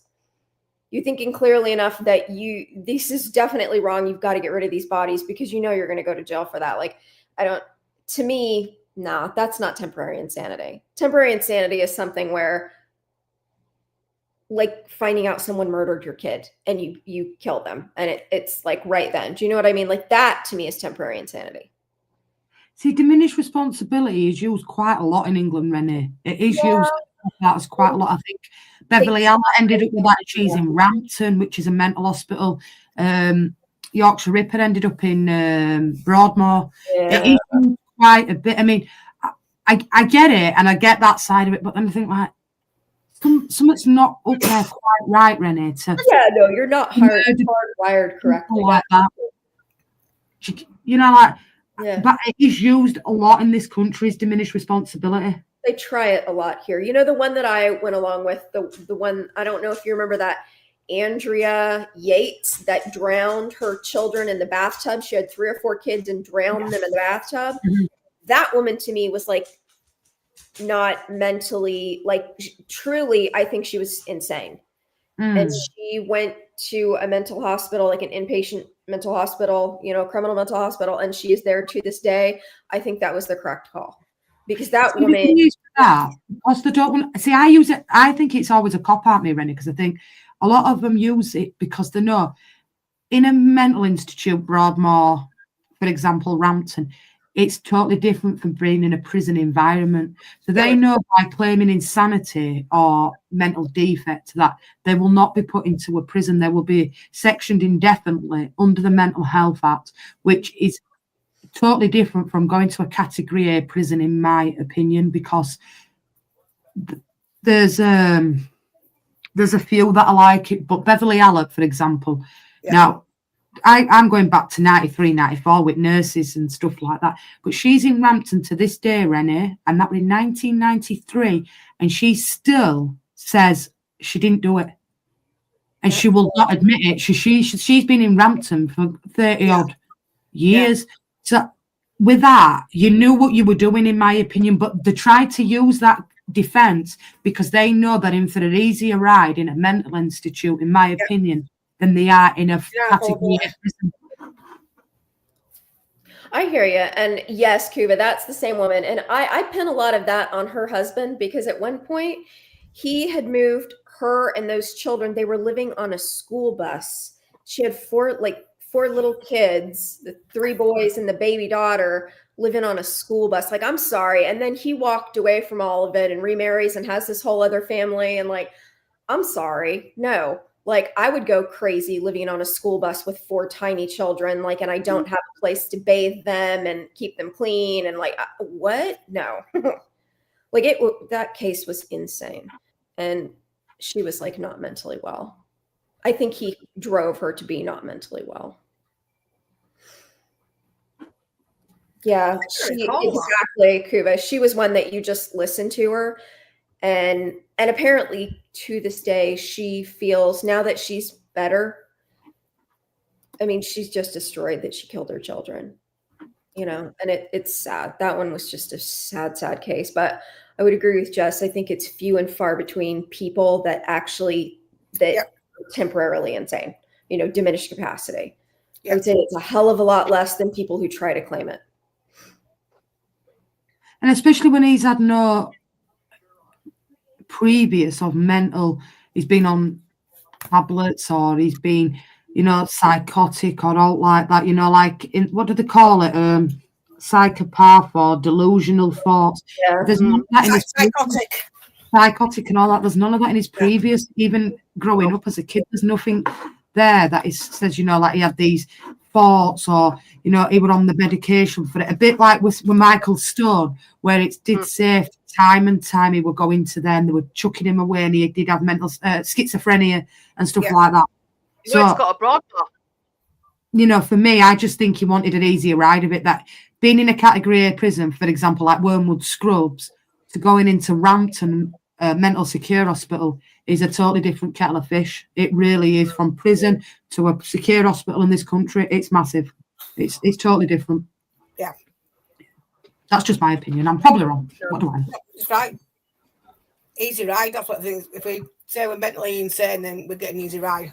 [SPEAKER 4] You're thinking clearly enough that this is definitely wrong. You've got to get rid of these bodies because you know you're going to go to jail for that. Like, to me, no, that's not temporary insanity. Temporary insanity is something where, like, finding out someone murdered your kid and you kill them and it's like right then. Do you know what I mean? Like, that to me is temporary insanity.
[SPEAKER 1] See, diminished responsibility is used quite a lot in England, Renee. It is used as quite a lot. I think Beverly Allen ended up with that. She's in Rampton, which is a mental hospital. Yorkshire Ripper ended up in Broadmoor.
[SPEAKER 4] Yeah.
[SPEAKER 1] It is quite a bit. I mean, I get it and I get that side of it, but then I think, like, something's not up there quite right, Renee.
[SPEAKER 4] Yeah, no, you're not hardwired correctly.
[SPEAKER 1] Like that. You know, like,
[SPEAKER 4] yeah.
[SPEAKER 1] But it is used a lot in this country as diminished responsibility.
[SPEAKER 4] They try it a lot here. You know, the one that I went along with, the one, I don't know if you remember that, Andrea Yates that drowned her children in the bathtub. She had 3 or 4 kids and drowned them in the bathtub.
[SPEAKER 1] Mm-hmm.
[SPEAKER 4] That woman to me was like not mentally, like truly, I think she was insane. And she went to a mental hospital, like an inpatient mental hospital, you know, criminal mental hospital, and she is there to this day. I think that was the correct call. Because that woman
[SPEAKER 1] use that because they don't want. See, I use it. I think it's always a cop out, me, Rennie, because I think a lot of them use it because they know in a mental institute, Broadmoor, for example, Rampton, it's totally different from being in a prison environment. So they know by claiming insanity or mental defect that they will not be put into a prison. They will be sectioned indefinitely under the Mental Health Act, which is totally different from going to a category A prison, in my opinion, because there's a few that I like it, but Beverly Allen, for example. Now, I'm going back to 93, 94 with nurses and stuff like that, but she's in Rampton to this day, Renee, and that was in 1993, and she still says she didn't do it, and she will not admit it. She's been in Rampton for 30 odd years. So with that, you knew what you were doing, in my opinion, but they tried to use that defence because they know that in for an easier ride in a mental institute, in my opinion, than they are in a category A prison.
[SPEAKER 4] I hear you. And yes, Cuba, that's the same woman. And I pin a lot of that on her husband because at one point he had moved her and those children. They were living on a school bus. She had 4 little kids, the 3 boys and the baby daughter living on a school bus. Like, I'm sorry. And then he walked away from all of it and remarries and has this whole other family. And like, I'm sorry. No. Like, I would go crazy living on a school bus with 4 tiny children, like, and I don't have a place to bathe them and keep them clean. And like, what? No. Like, that case was insane. And she was like not mentally well. I think he drove her to be not mentally well. Yeah, exactly, Kuba. She was one that you just listened to her. And apparently to this day, she feels now that she's better. I mean, she's just destroyed that she killed her children, you know, and it's sad. That one was just a sad, sad case. But I would agree with Jess. I think it's few and far between people that actually temporarily insane, you know, diminished capacity. I would say it's a hell of a lot less than people who try to claim it.
[SPEAKER 1] And especially when he's had no previous of mental, he's been on tablets or he's been, you know, psychotic or all like that, you know, like in, what do they call it? Psychopath or delusional thoughts. Yeah. There's none of that in his psychotic and all that. There's none of that in his previous, even growing up as a kid. There's nothing there that says, you know, like he had these thoughts or, you know, he was on the medication for it. A bit like with Michael Stone, where it did say time and time he would go into them, they were chucking him away, and he did have mental schizophrenia and stuff like that.
[SPEAKER 3] So it's got a broad part.
[SPEAKER 1] You know, for me, I just think he wanted an easier ride of it. That being in a category A prison, for example, like Wormwood Scrubs, to going into Rampton Mental Secure Hospital is a totally different kettle of fish. It really is. From prison to a secure hospital in this country, it's massive. It's totally different.
[SPEAKER 5] Yeah.
[SPEAKER 1] That's just my opinion. I'm probably wrong. What do I know?
[SPEAKER 5] It's right. Easy ride. That's what things. If we say we're mentally insane, then we're getting easy ride.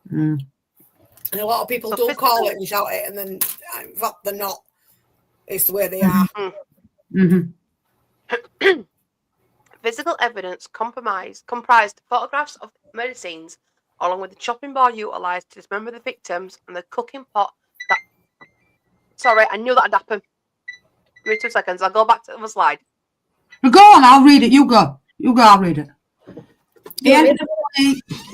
[SPEAKER 5] And a lot of people don't call it and shout it, and then in fact they're not. It's the way they are.
[SPEAKER 3] Physical evidence comprised photographs of murder scenes, along with the chopping board utilised to dismember the victims and the cooking pot. Sorry, I knew that'd happen. Give me 2 seconds. I'll go back to the other slide.
[SPEAKER 1] Go on, I'll read it. You go. I'll read it. Do you want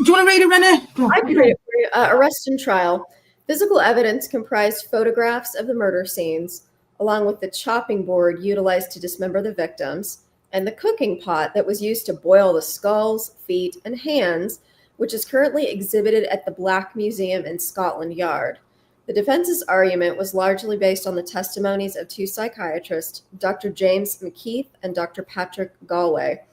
[SPEAKER 1] to read it, Renee?
[SPEAKER 4] I can read it for you. Arrest and trial. Physical evidence comprised photographs of the murder scenes, along with the chopping board utilized to dismember the victims, and the cooking pot that was used to boil the skulls, feet, and hands, which is currently exhibited at the Black Museum in Scotland Yard. The defense's argument was largely based on the testimonies of two psychiatrists, Dr. James McKeith and Dr. Patrick Galway.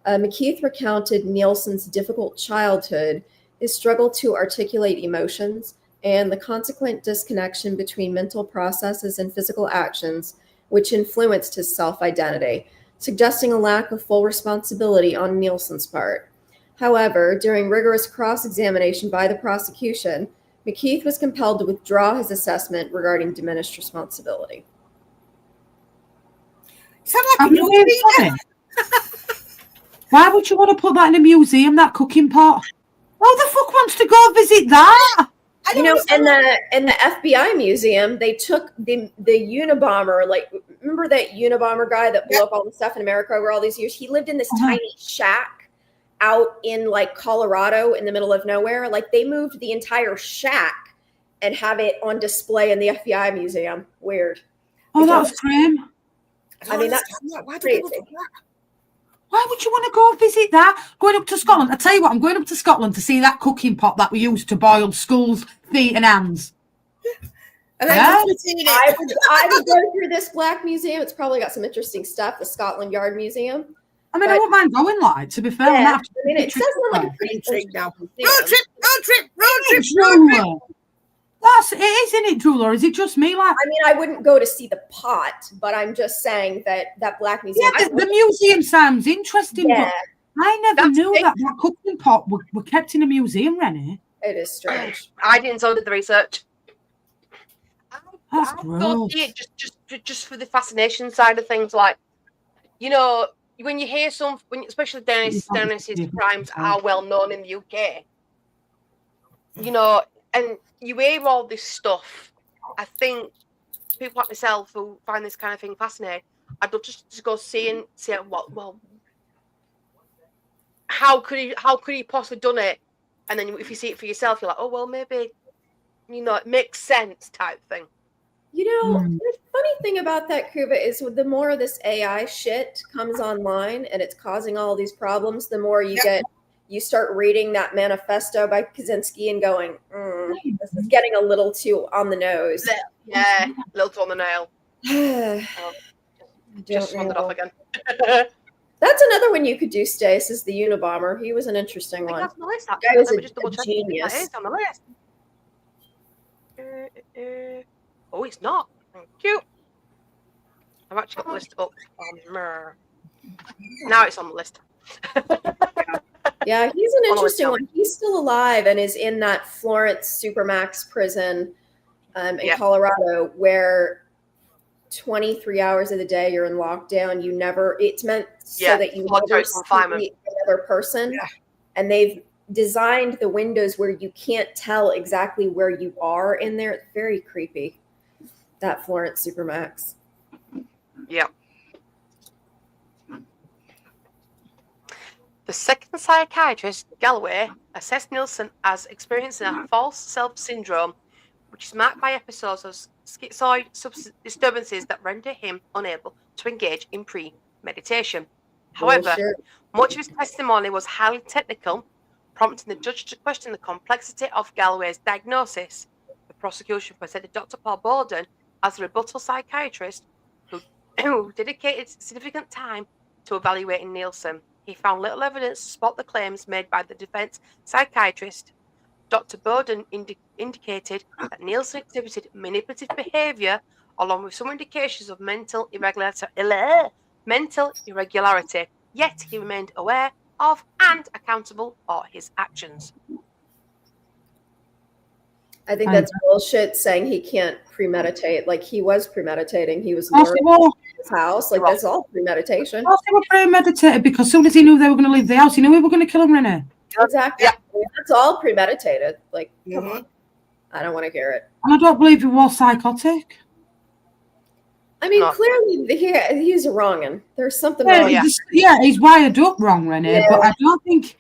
[SPEAKER 4] McKeith recounted Nilsen's difficult childhood, his struggle to articulate emotions, and the consequent disconnection between mental processes and physical actions, which influenced his self-identity, suggesting a lack of full responsibility on Nilsen's part. However, during rigorous cross-examination by the prosecution, McKeith was compelled to withdraw his assessment regarding diminished responsibility.
[SPEAKER 5] Sound like a movie.
[SPEAKER 1] Why would you want to put that in a museum, that cooking pot? Who the fuck wants to go visit that?
[SPEAKER 4] You know, in the FBI museum, they took the Unabomber, like, remember that Unabomber guy that blew up all the stuff in America over all these years? He lived in this tiny shack out in, like, Colorado in the middle of nowhere. Like, they moved the entire shack and have it on display in the FBI museum. Weird.
[SPEAKER 1] Oh, that's grim.
[SPEAKER 4] I mean, that's crazy.
[SPEAKER 1] Why would you want to go visit that? Going up to Scotland. I tell you what, I'm going up to Scotland to see that cooking pot that we used to boil skulls, feet, and hands.
[SPEAKER 5] And then
[SPEAKER 1] Yeah.
[SPEAKER 4] I would go through this Black Museum. It's probably got some interesting stuff. The Scotland Yard Museum.
[SPEAKER 1] I mean, I wouldn't mind going, like, to be fair.
[SPEAKER 4] Yeah, I mean, it does look like a pretty
[SPEAKER 5] Intrigue now.
[SPEAKER 4] museum.
[SPEAKER 5] Road trip.
[SPEAKER 1] It is, isn't it, Drew? Or is it just me? Like,
[SPEAKER 4] I mean, I wouldn't go to see the pot, but I'm just saying that Black Museum.
[SPEAKER 1] yeah, the museum sounds interesting,
[SPEAKER 4] Yeah.
[SPEAKER 1] but I never
[SPEAKER 3] That's
[SPEAKER 1] knew
[SPEAKER 3] big.
[SPEAKER 1] that cooking pot were kept in a museum, Rennie.
[SPEAKER 4] It is strange.
[SPEAKER 3] I didn't do the research.
[SPEAKER 1] That's
[SPEAKER 3] I go
[SPEAKER 1] gross.
[SPEAKER 3] see it just for the fascination side of things. Like, you know, when you hear especially Dennis's crimes are well known in the UK, you know, and you hear all this stuff. I think people like myself who find this kind of thing fascinating, I'd love to go see well, how could he possibly done it? And then if you see it for yourself, you're like, oh well, maybe, you know, it makes sense type thing.
[SPEAKER 4] You know, the funny thing about that, Kuba, is the more of this AI shit comes online and it's causing all these problems, the more you start reading that manifesto by Kaczynski and going, this is getting a little too on the nose.
[SPEAKER 3] Yeah, a little too on the nail. Just swung it off again.
[SPEAKER 4] That's another one you could do, Stace, is the Unabomber. He was an interesting one.
[SPEAKER 3] That's on the list.
[SPEAKER 4] That guy was
[SPEAKER 3] Let me just double
[SPEAKER 4] a
[SPEAKER 3] check.
[SPEAKER 4] genius.
[SPEAKER 3] That is on the list. Oh, it's not. Thank you. I've actually got the list up. Now it's on the list.
[SPEAKER 4] Yeah, he's an interesting one. He's still alive and is in that Florence Supermax prison in Colorado, where 23 hours of the day you're in lockdown. It's meant so that you never see another person. Yeah. And they've designed the windows where you can't tell exactly where you are in there. It's very creepy, that Florence Supermax.
[SPEAKER 3] Yeah. The second psychiatrist, Galloway, assessed Nilsen as experiencing a false self syndrome, which is marked by episodes of schizoid disturbances that render him unable to engage in premeditation. However, much of his testimony was highly technical, prompting the judge to question the complexity of Galloway's diagnosis. The prosecution presented Dr. Paul Bowden as the rebuttal psychiatrist who dedicated significant time to evaluating Nilsen. He found little evidence to support the claims made by the defense psychiatrist. Dr. Bowden indicated that Nilsen exhibited manipulative behavior along with some indications of mental irregularity, yet he remained aware of and accountable for his actions.
[SPEAKER 4] I think that's bullshit saying he can't premeditate. Like, he was premeditating. He was
[SPEAKER 1] Possible.
[SPEAKER 4] lured to his house. Like, that's all premeditation.
[SPEAKER 1] Well, they were premeditated because as soon as he knew they were going to leave the house, he knew we were going to kill him, Renee.
[SPEAKER 4] Exactly. Yeah. That's all premeditated. Like, come on. I don't want to hear it.
[SPEAKER 1] And I don't believe he was psychotic.
[SPEAKER 4] I mean, clearly he's wronging. There's something wrong.
[SPEAKER 1] Yeah, he's wired up wrong, Renee, but I don't think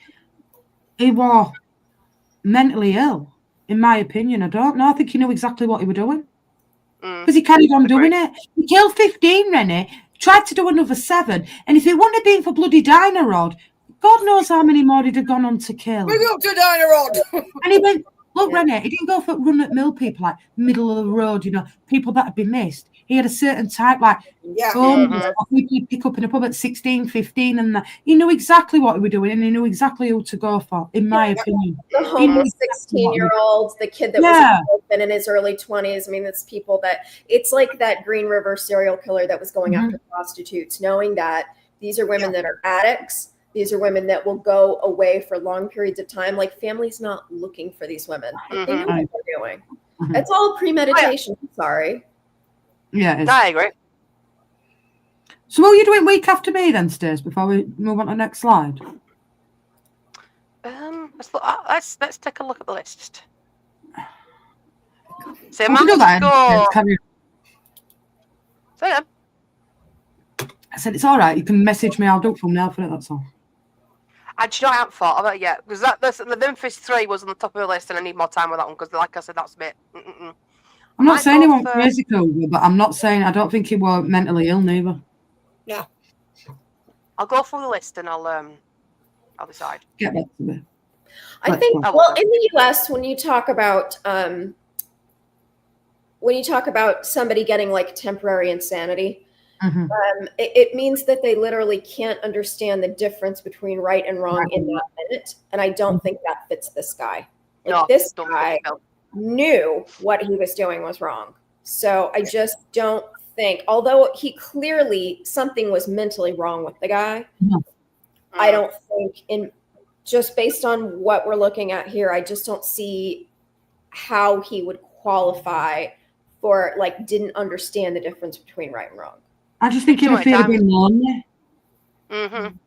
[SPEAKER 1] he was mentally ill. In my opinion, I don't know. I think he knew exactly what he was doing. Because he carried on doing it. He killed 15, Rennie. tried to do another 7. And if it wouldn't have been for bloody Dinah Rod, God knows how many more he'd have gone on to kill.
[SPEAKER 5] Bring up to Dinah Rod.
[SPEAKER 1] And he went, look, Renee, he didn't go for run-at-mill people, like middle of the road, people that had been missed. He had a certain type, like people he'd pick up in a pub at 16, 15, and that. He knew exactly what he was doing, and he knew exactly who to go for, in my opinion.
[SPEAKER 4] The homeless 16-year-old, the kid that was a orphan in his early 20s. I mean, it's people that, it's like that Green River serial killer that was going after prostitutes, knowing that these are women that are addicts. These are women that will go away for long periods of time. Like, family's not looking for these women. They know what they're doing. It's all premeditation. Sorry.
[SPEAKER 1] Yeah,
[SPEAKER 3] I agree.
[SPEAKER 1] So what are you doing week after me then, Stace, before we move on to the next slide?
[SPEAKER 3] Let's take a look at the list. So
[SPEAKER 1] I said, it's all right. You can message me. I'll do it from now for it. That's all.
[SPEAKER 3] I haven't thought of it yet, because the Memphis 3 was on the top of the list, and I need more time with that one, because like I said, that's a bit.
[SPEAKER 1] I'm not saying he won't crazy cool, but I'm not saying I don't think he was mentally ill neither.
[SPEAKER 5] Yeah.
[SPEAKER 3] I'll go through the list and I'll decide.
[SPEAKER 1] Get back to me.
[SPEAKER 4] I think in the US, when you talk about somebody getting like temporary insanity, it means that they literally can't understand the difference between right and wrong in that minute. And I don't think that fits this guy. Like, this guy knew what he was doing was wrong. So I just don't think, although he clearly something was mentally wrong with the guy, I don't think, just based on what we're looking at here, I just don't see how he would qualify for, like, didn't understand the difference between right and wrong.
[SPEAKER 1] I just think he would feel a bit lonely. And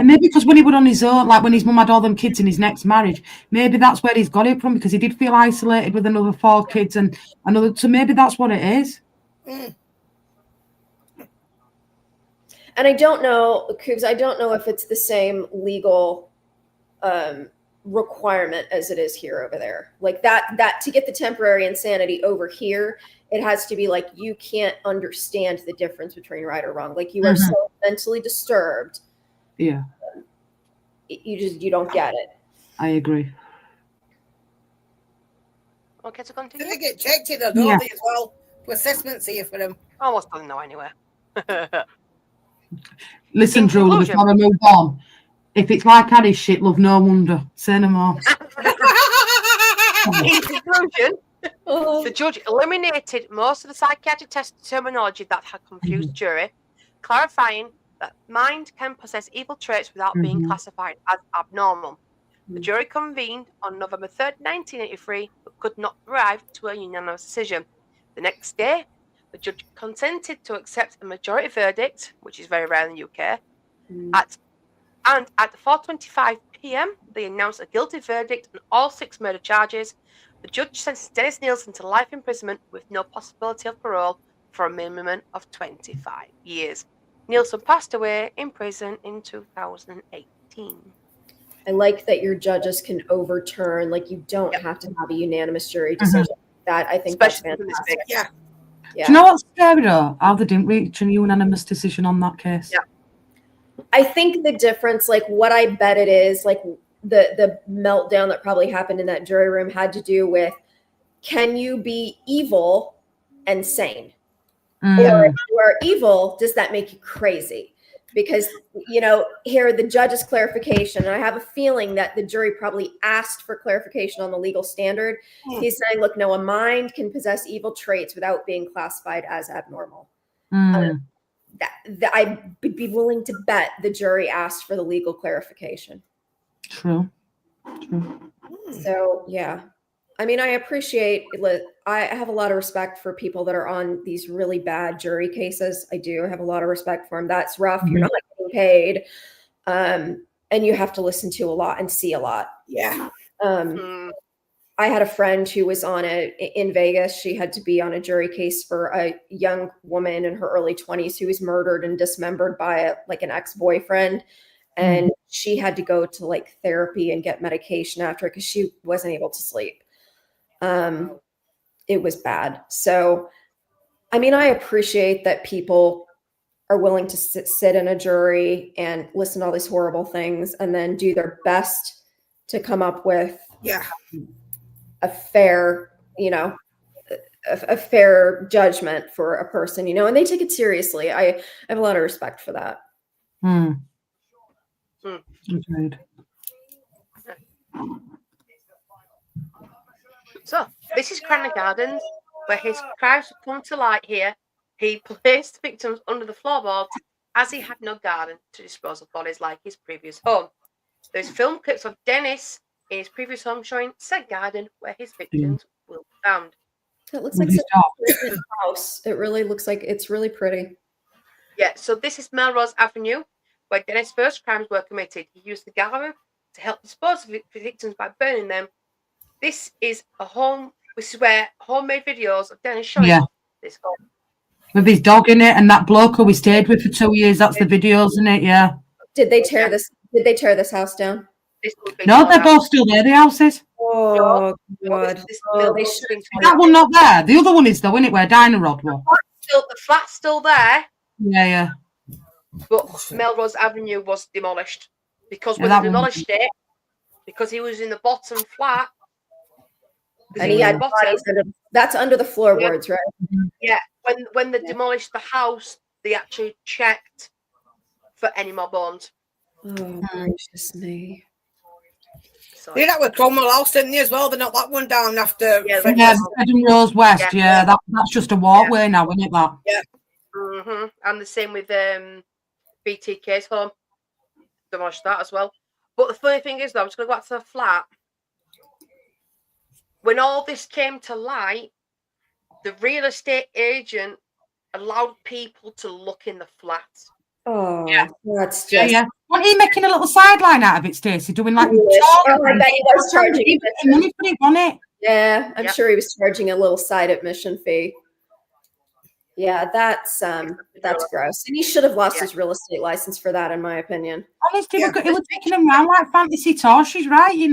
[SPEAKER 1] maybe because when he was on his own, like when his mum had all them kids in his next marriage, maybe that's where he's got it from, because he did feel isolated with another 4 kids and another. So maybe that's what it is.
[SPEAKER 4] And I don't know, because I don't know if it's the same legal requirement as it is here over there. Like that to get the temporary insanity over here, it has to be like, you can't understand the difference between right or wrong. Like, you are so mentally disturbed.
[SPEAKER 1] Yeah.
[SPEAKER 4] You don't get it.
[SPEAKER 1] I agree.
[SPEAKER 3] Okay, to continue.
[SPEAKER 5] They get checked in, don't they, as well? For assessments here for them.
[SPEAKER 3] Almost doesn't know anywhere.
[SPEAKER 1] Listen, Drew, before I move on, if it's like Harry's shit, love, no wonder. Say no more.
[SPEAKER 3] In conclusion, the judge eliminated most of the psychiatric test terminology that had confused the jury, clarifying that mind can possess evil traits without being classified as abnormal. The jury convened on November 3rd, 1983, but could not arrive to a unanimous decision. The next day, the judge consented to accept a majority verdict, which is very rare in the UK. At 4:25 p.m., they announced a guilty verdict on all 6 murder charges. The judge sentenced Dennis Nilsen to life imprisonment with no possibility of parole for a minimum of 25 years. Nilsen passed away in prison in 2018.
[SPEAKER 4] I like that your judges can overturn, like, you don't have to have a unanimous jury decision. That, I think,
[SPEAKER 3] especially
[SPEAKER 4] that's fantastic.
[SPEAKER 5] Yeah.
[SPEAKER 1] Do you know what's scary though? How they didn't reach a unanimous decision on that case.
[SPEAKER 4] Yeah. I think the difference, like, what I bet it is, like, the meltdown that probably happened in that jury room had to do with, can you be evil and sane? Or if you are evil, does that make you crazy? Because, here the judge's clarification, and I have a feeling that the jury probably asked for clarification on the legal standard. He's saying, look, no, a mind can possess evil traits without being classified as abnormal. That I'd be willing to bet the jury asked for the legal clarification.
[SPEAKER 1] True.
[SPEAKER 4] So, yeah. I mean, I appreciate it. I have a lot of respect for people that are on these really bad jury cases. I do have a lot of respect for them. That's rough. You're not getting paid. And you have to listen to a lot and see a lot.
[SPEAKER 5] Yeah.
[SPEAKER 4] I had a friend who was in Vegas. She had to be on a jury case for a young woman in her early 20s who was murdered and dismembered by an ex-boyfriend. And she had to go to like therapy and get medication after because she wasn't able to sleep. It was bad. So I mean, I appreciate that people are willing to sit in a jury and listen to all these horrible things and then do their best to come up with a fair, a fair judgment for a person, and they take it seriously. I have a lot of respect for that.
[SPEAKER 1] Agreed.
[SPEAKER 3] So, this is Cranley Gardens, where his crimes have come to light here. He placed the victims under the floorboards as he had no garden to dispose of bodies like his previous home. There's film clips of Dennis in his previous home showing said garden where his victims will be found.
[SPEAKER 4] It looks like such a pretty house. It really looks like it's really pretty.
[SPEAKER 3] Yeah, so this is Melrose Avenue, where Dennis' first crimes were committed. He used the gallery to help dispose of victims by burning them. This is where homemade videos of Dennis showing off this home.
[SPEAKER 1] With his dog in it and that bloke who we stayed with for 2 years. That's the videos in it, yeah.
[SPEAKER 4] Did they tear this? Did they tear this house down?
[SPEAKER 1] No, they're both still there, the houses.
[SPEAKER 4] Oh, God.
[SPEAKER 1] That one not there. The other one is though, isn't it, where Dinah Rod was?
[SPEAKER 3] The flat's still there.
[SPEAKER 1] Yeah.
[SPEAKER 3] But Melrose Avenue was demolished. Because when they demolished it, because he was in the bottom flat.
[SPEAKER 4] And he had bodies that's under the floorboards, right?
[SPEAKER 3] Yeah. When they demolished the house, they actually checked for any more bones.
[SPEAKER 4] Oh, gracious me.
[SPEAKER 5] They did that with Cromwell House, didn't they, as well? They knocked that one down after.
[SPEAKER 1] Yeah, Fred and Rose West. Yeah, that's just a walkway now, isn't it? That.
[SPEAKER 5] Yeah.
[SPEAKER 3] And the same with BTK's home. Demolished that as well. But the funny thing is, though, I'm just going to go back to the flat. When all this came to light, the real estate agent allowed people to look in the flat.
[SPEAKER 4] Oh, that's just.
[SPEAKER 1] Yeah. Wasn't he making a little sideline out of it, Stacey? Doing like.
[SPEAKER 4] I bet he was charging
[SPEAKER 1] money for it, wasn't it?
[SPEAKER 4] Yeah, I'm sure he was charging a little side admission fee. Yeah, that's gross. And he should have lost his real estate license for that, in my opinion.
[SPEAKER 1] Honestly, he was taking them around like fantasy tours. She's right, He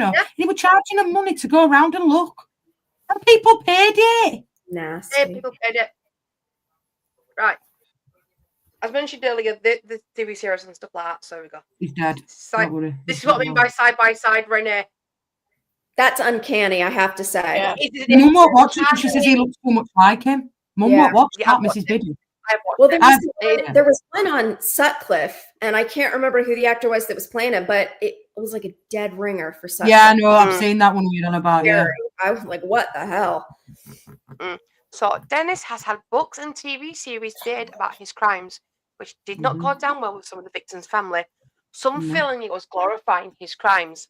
[SPEAKER 1] was charging them money to go around and look. And people paid it.
[SPEAKER 4] Nasty.
[SPEAKER 3] Yeah, people paid it. Right. As mentioned earlier, the TV series and stuff like that, so we go.
[SPEAKER 1] He's dead.
[SPEAKER 3] This is what I mean by side, Renee.
[SPEAKER 4] That's uncanny, I have to say.
[SPEAKER 1] Yeah. Mum won't watch it because she says he looks so much like him. Mum won't watch that, Mrs. Biddy.
[SPEAKER 4] Well, there was one on Sutcliffe, and I can't remember who the actor was that was playing him, but it was like a dead ringer for Sutcliffe.
[SPEAKER 1] Yeah, no, I've seen that one you're on about. Yeah,
[SPEAKER 4] I was like, what the hell?
[SPEAKER 3] So Dennis has had books and TV series made about his crimes, which did not go down well with some of the victims' family. Some feeling it was glorifying his crimes.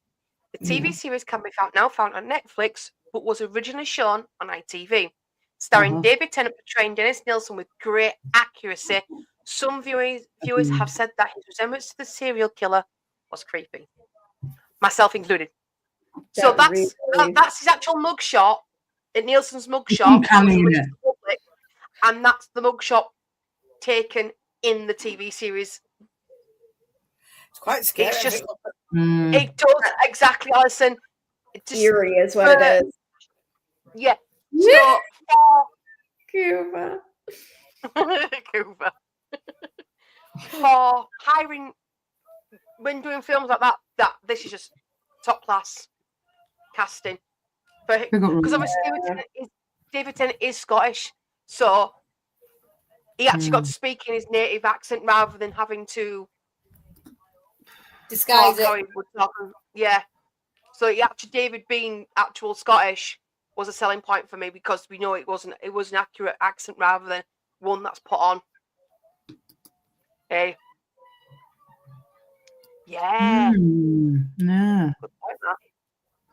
[SPEAKER 3] The TV series can be found on Netflix, but was originally shown on ITV. Starring David Tennant portraying Dennis Nilsen with great accuracy. Some viewers have said that his resemblance to the serial killer was creepy, myself included. So that's his actual mugshot, Nielsen's mugshot, and that's the mugshot taken in the TV series.
[SPEAKER 5] It's quite scary.
[SPEAKER 3] It's just it does exactly, Alison.
[SPEAKER 4] Eerie is what it is.
[SPEAKER 3] Yeah. So
[SPEAKER 4] Cuba.
[SPEAKER 3] For hiring, when doing films like that, this is just top class casting. Because obviously David Tennant is Scottish, so he actually got to speak in his native accent rather than having to
[SPEAKER 5] disguise it.
[SPEAKER 3] Yeah. So David being actual Scottish was a selling point for me because we know it was an accurate accent rather than one that's put on. Hey. Yeah.
[SPEAKER 1] Yeah.
[SPEAKER 3] Good point, that.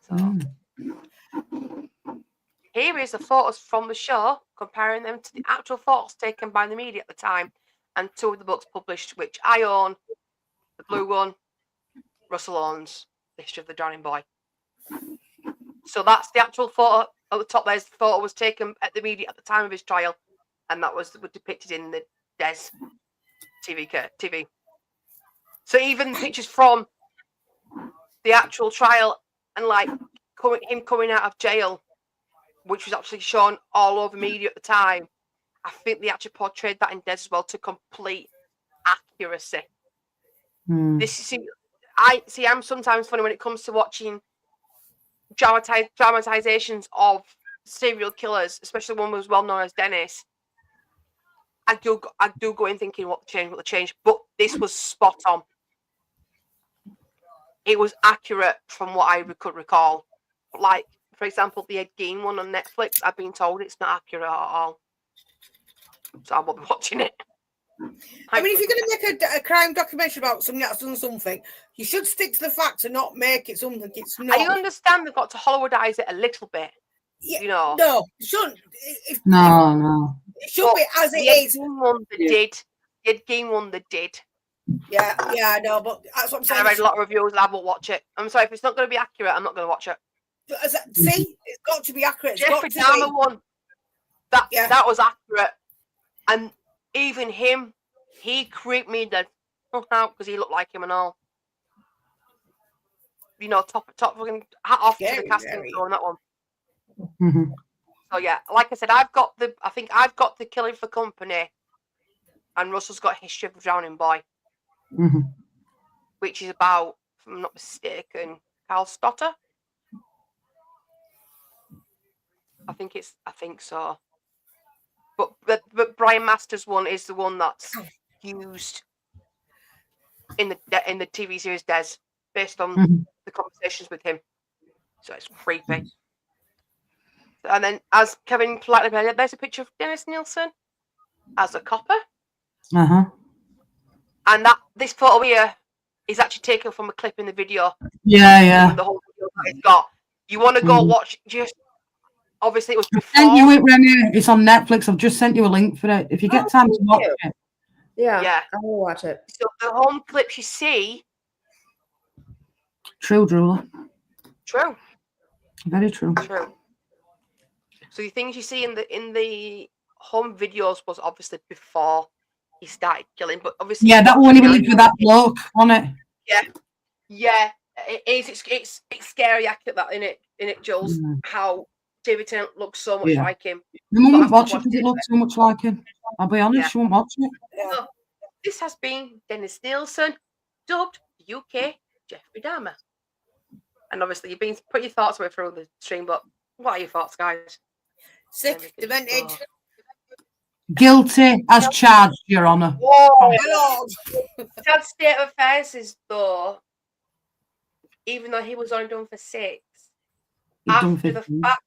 [SPEAKER 3] So here is the photos from the show, comparing them to the actual photos taken by the media at the time, and two of the books published, which I own. The blue one, Russell owns The History of the Drowning Boy. So that's the actual photo at the top. There's the photo was taken at the media at the time of his trial, and that was depicted in the Des TV. So even pictures from the actual trial and like him coming out of jail, which was actually shown all over media at the time, I think they actually portrayed that in Des as well to complete accuracy. This is I'm sometimes funny when it comes to watching dramatizations of serial killers, especially one who was well known as Dennis. I do go in thinking what the change, but this was spot on. It was accurate from what I could recall. Like, for example, the Ed Gein one on Netflix, I've been told it's not accurate at all. So I won't be watching it.
[SPEAKER 5] I mean, if you're going to make a crime documentary about something that's done something, you should stick to the facts and not make it something it's not.
[SPEAKER 3] I understand they've got to Hollywoodize it a little bit.
[SPEAKER 5] Yeah,
[SPEAKER 3] you know.
[SPEAKER 5] No, it shouldn't.
[SPEAKER 1] No.
[SPEAKER 5] It should be as it is.
[SPEAKER 3] The Ed Gein one that did.
[SPEAKER 5] Yeah, I know, but that's what I'm saying.
[SPEAKER 3] I read a lot of reviews and I won't watch it. I'm sorry, if it's not going to be accurate, I'm not going to watch it.
[SPEAKER 5] See, it's got to be accurate.
[SPEAKER 3] Jeffrey Dahmer one, that was accurate. And even him, he creeped me the fuck out because he looked like him and all. You know, top fucking hat off to the casting crew on that one.
[SPEAKER 1] Mm-hmm.
[SPEAKER 3] So yeah, like I said, I think I've got the Killing for Company, and Russell's got History of the Drowning Boy, which is about, if I'm not mistaken, Carl Stotter. I think so. But Brian Masters one is the one that's used in the TV series Des, based on the conversations with him. So it's creepy. And then, as Kevin politely said, there's a picture of Dennis Nilsen as a copper. And this photo here is actually taken from a clip in the video.
[SPEAKER 1] Yeah.
[SPEAKER 3] The whole video that it's got. You want to go watch? Just obviously it was before.
[SPEAKER 1] I sent you it, Remy. It's on Netflix. I've just sent you a link for it. If you get time to watch it.
[SPEAKER 4] Yeah, I will watch it.
[SPEAKER 3] So the home clips you see.
[SPEAKER 1] True, Drula.
[SPEAKER 3] True.
[SPEAKER 1] Very true.
[SPEAKER 3] True. So the things you see in the home videos was obviously before he started killing, but obviously
[SPEAKER 1] that one he went with that bloke, wasn't
[SPEAKER 3] it? Yeah, it is. It's scary accurate that in it, Jules. How David Tennant looks so much like him.
[SPEAKER 1] You won't watch it because it looks so much like him. I'll be honest, you won't watch it.
[SPEAKER 3] So, this has been Dennis Nilsen, dubbed UK Jeffrey Dahmer. And obviously you've been put your thoughts away through the stream, but what are your thoughts, guys?
[SPEAKER 5] Sick, demented.
[SPEAKER 1] Guilty as charged, Your Honour.
[SPEAKER 5] Whoa.
[SPEAKER 3] Sad state of affairs is, though, even though he was only done for 6, after the fact,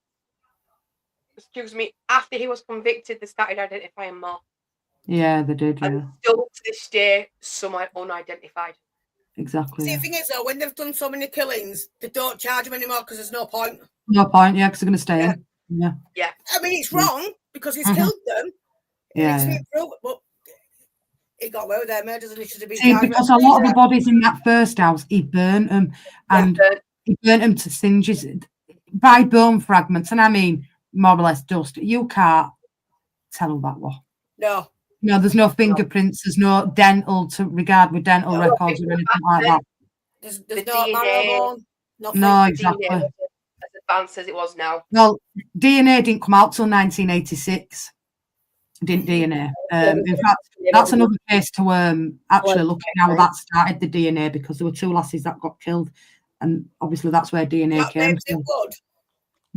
[SPEAKER 3] after he was convicted, they started identifying more.
[SPEAKER 1] Yeah, they did.
[SPEAKER 3] And still to this day, some are unidentified.
[SPEAKER 1] Exactly.
[SPEAKER 5] See, the thing is, though, when they've done so many killings, they don't charge them anymore because there's no point.
[SPEAKER 1] No point, because they're going to stay in. Yeah.
[SPEAKER 5] I mean, it's wrong because he's killed them.
[SPEAKER 1] Yeah.
[SPEAKER 5] But he got away with their murders and he should have been.
[SPEAKER 1] See, because a lot of the bodies in that first house, he burnt them, and he burnt them to singes by bone fragments, and I mean more or less dust. You can't tell who that was.
[SPEAKER 5] No,
[SPEAKER 1] there's no fingerprints. There's no dental to regard with dental records or anything like that.
[SPEAKER 5] There's no marrow, nothing.
[SPEAKER 1] No, exactly.
[SPEAKER 3] As advanced as it was now.
[SPEAKER 1] Well, DNA didn't come out till 1986. Didn't DNA? In fact, that's another case to actually look at how that started, the DNA, because there were 2 lasses that got killed, and obviously that's where DNA came from.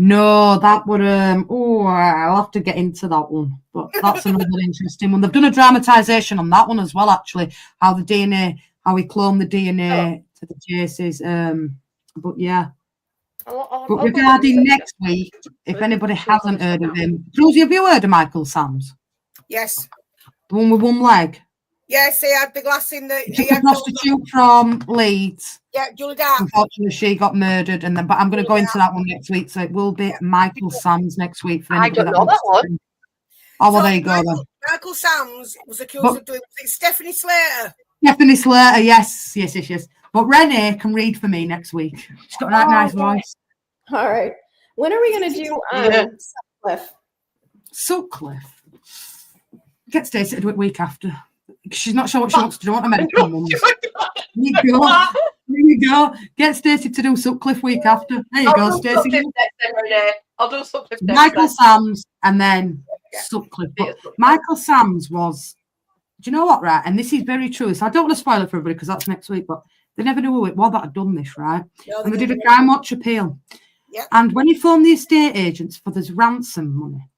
[SPEAKER 1] No, that would I'll have to get into that one, but that's another interesting one. They've done a dramatisation on that one as well, actually, how the DNA, how he cloned the DNA to the chases. But yeah. But regarding next week, if anybody hasn't heard of him, Rosie, have you heard of Michael Sams?
[SPEAKER 5] Yes.
[SPEAKER 1] The one with one leg?
[SPEAKER 5] Yes, he had the glass in the...
[SPEAKER 1] He had a prostitute from Leeds.
[SPEAKER 5] Yeah, Julie Dark.
[SPEAKER 1] Unfortunately, she got murdered, but I'm going to go into that one next week, so it will be Michael Sams next week. For
[SPEAKER 3] I don't know that one.
[SPEAKER 1] Oh, well, there you go then.
[SPEAKER 5] Michael Sams was accused of doing... Stephanie Slater.
[SPEAKER 1] Stephanie Slater, yes. But Renee can read for me next week. She's got a nice voice.
[SPEAKER 4] All right. When are we going to do Sutcliffe?
[SPEAKER 1] Sutcliffe. Get Stacey to do it week after. She's not sure what she wants to do on American ones. There you go. Get Stacey to do Sutcliffe week after. There you go, Stacey.
[SPEAKER 3] I'll do Sutcliffe next.
[SPEAKER 1] Michael Sams, and then Sutcliffe. But Michael Sams was, do you know what, right? And this is very true. So I don't want to spoil it for everybody because that's next week, but they never knew who it was that had done this, right?
[SPEAKER 5] No,
[SPEAKER 1] and they did a crime watch appeal.
[SPEAKER 5] Yep.
[SPEAKER 1] And when he phoned the estate agents for this ransom money,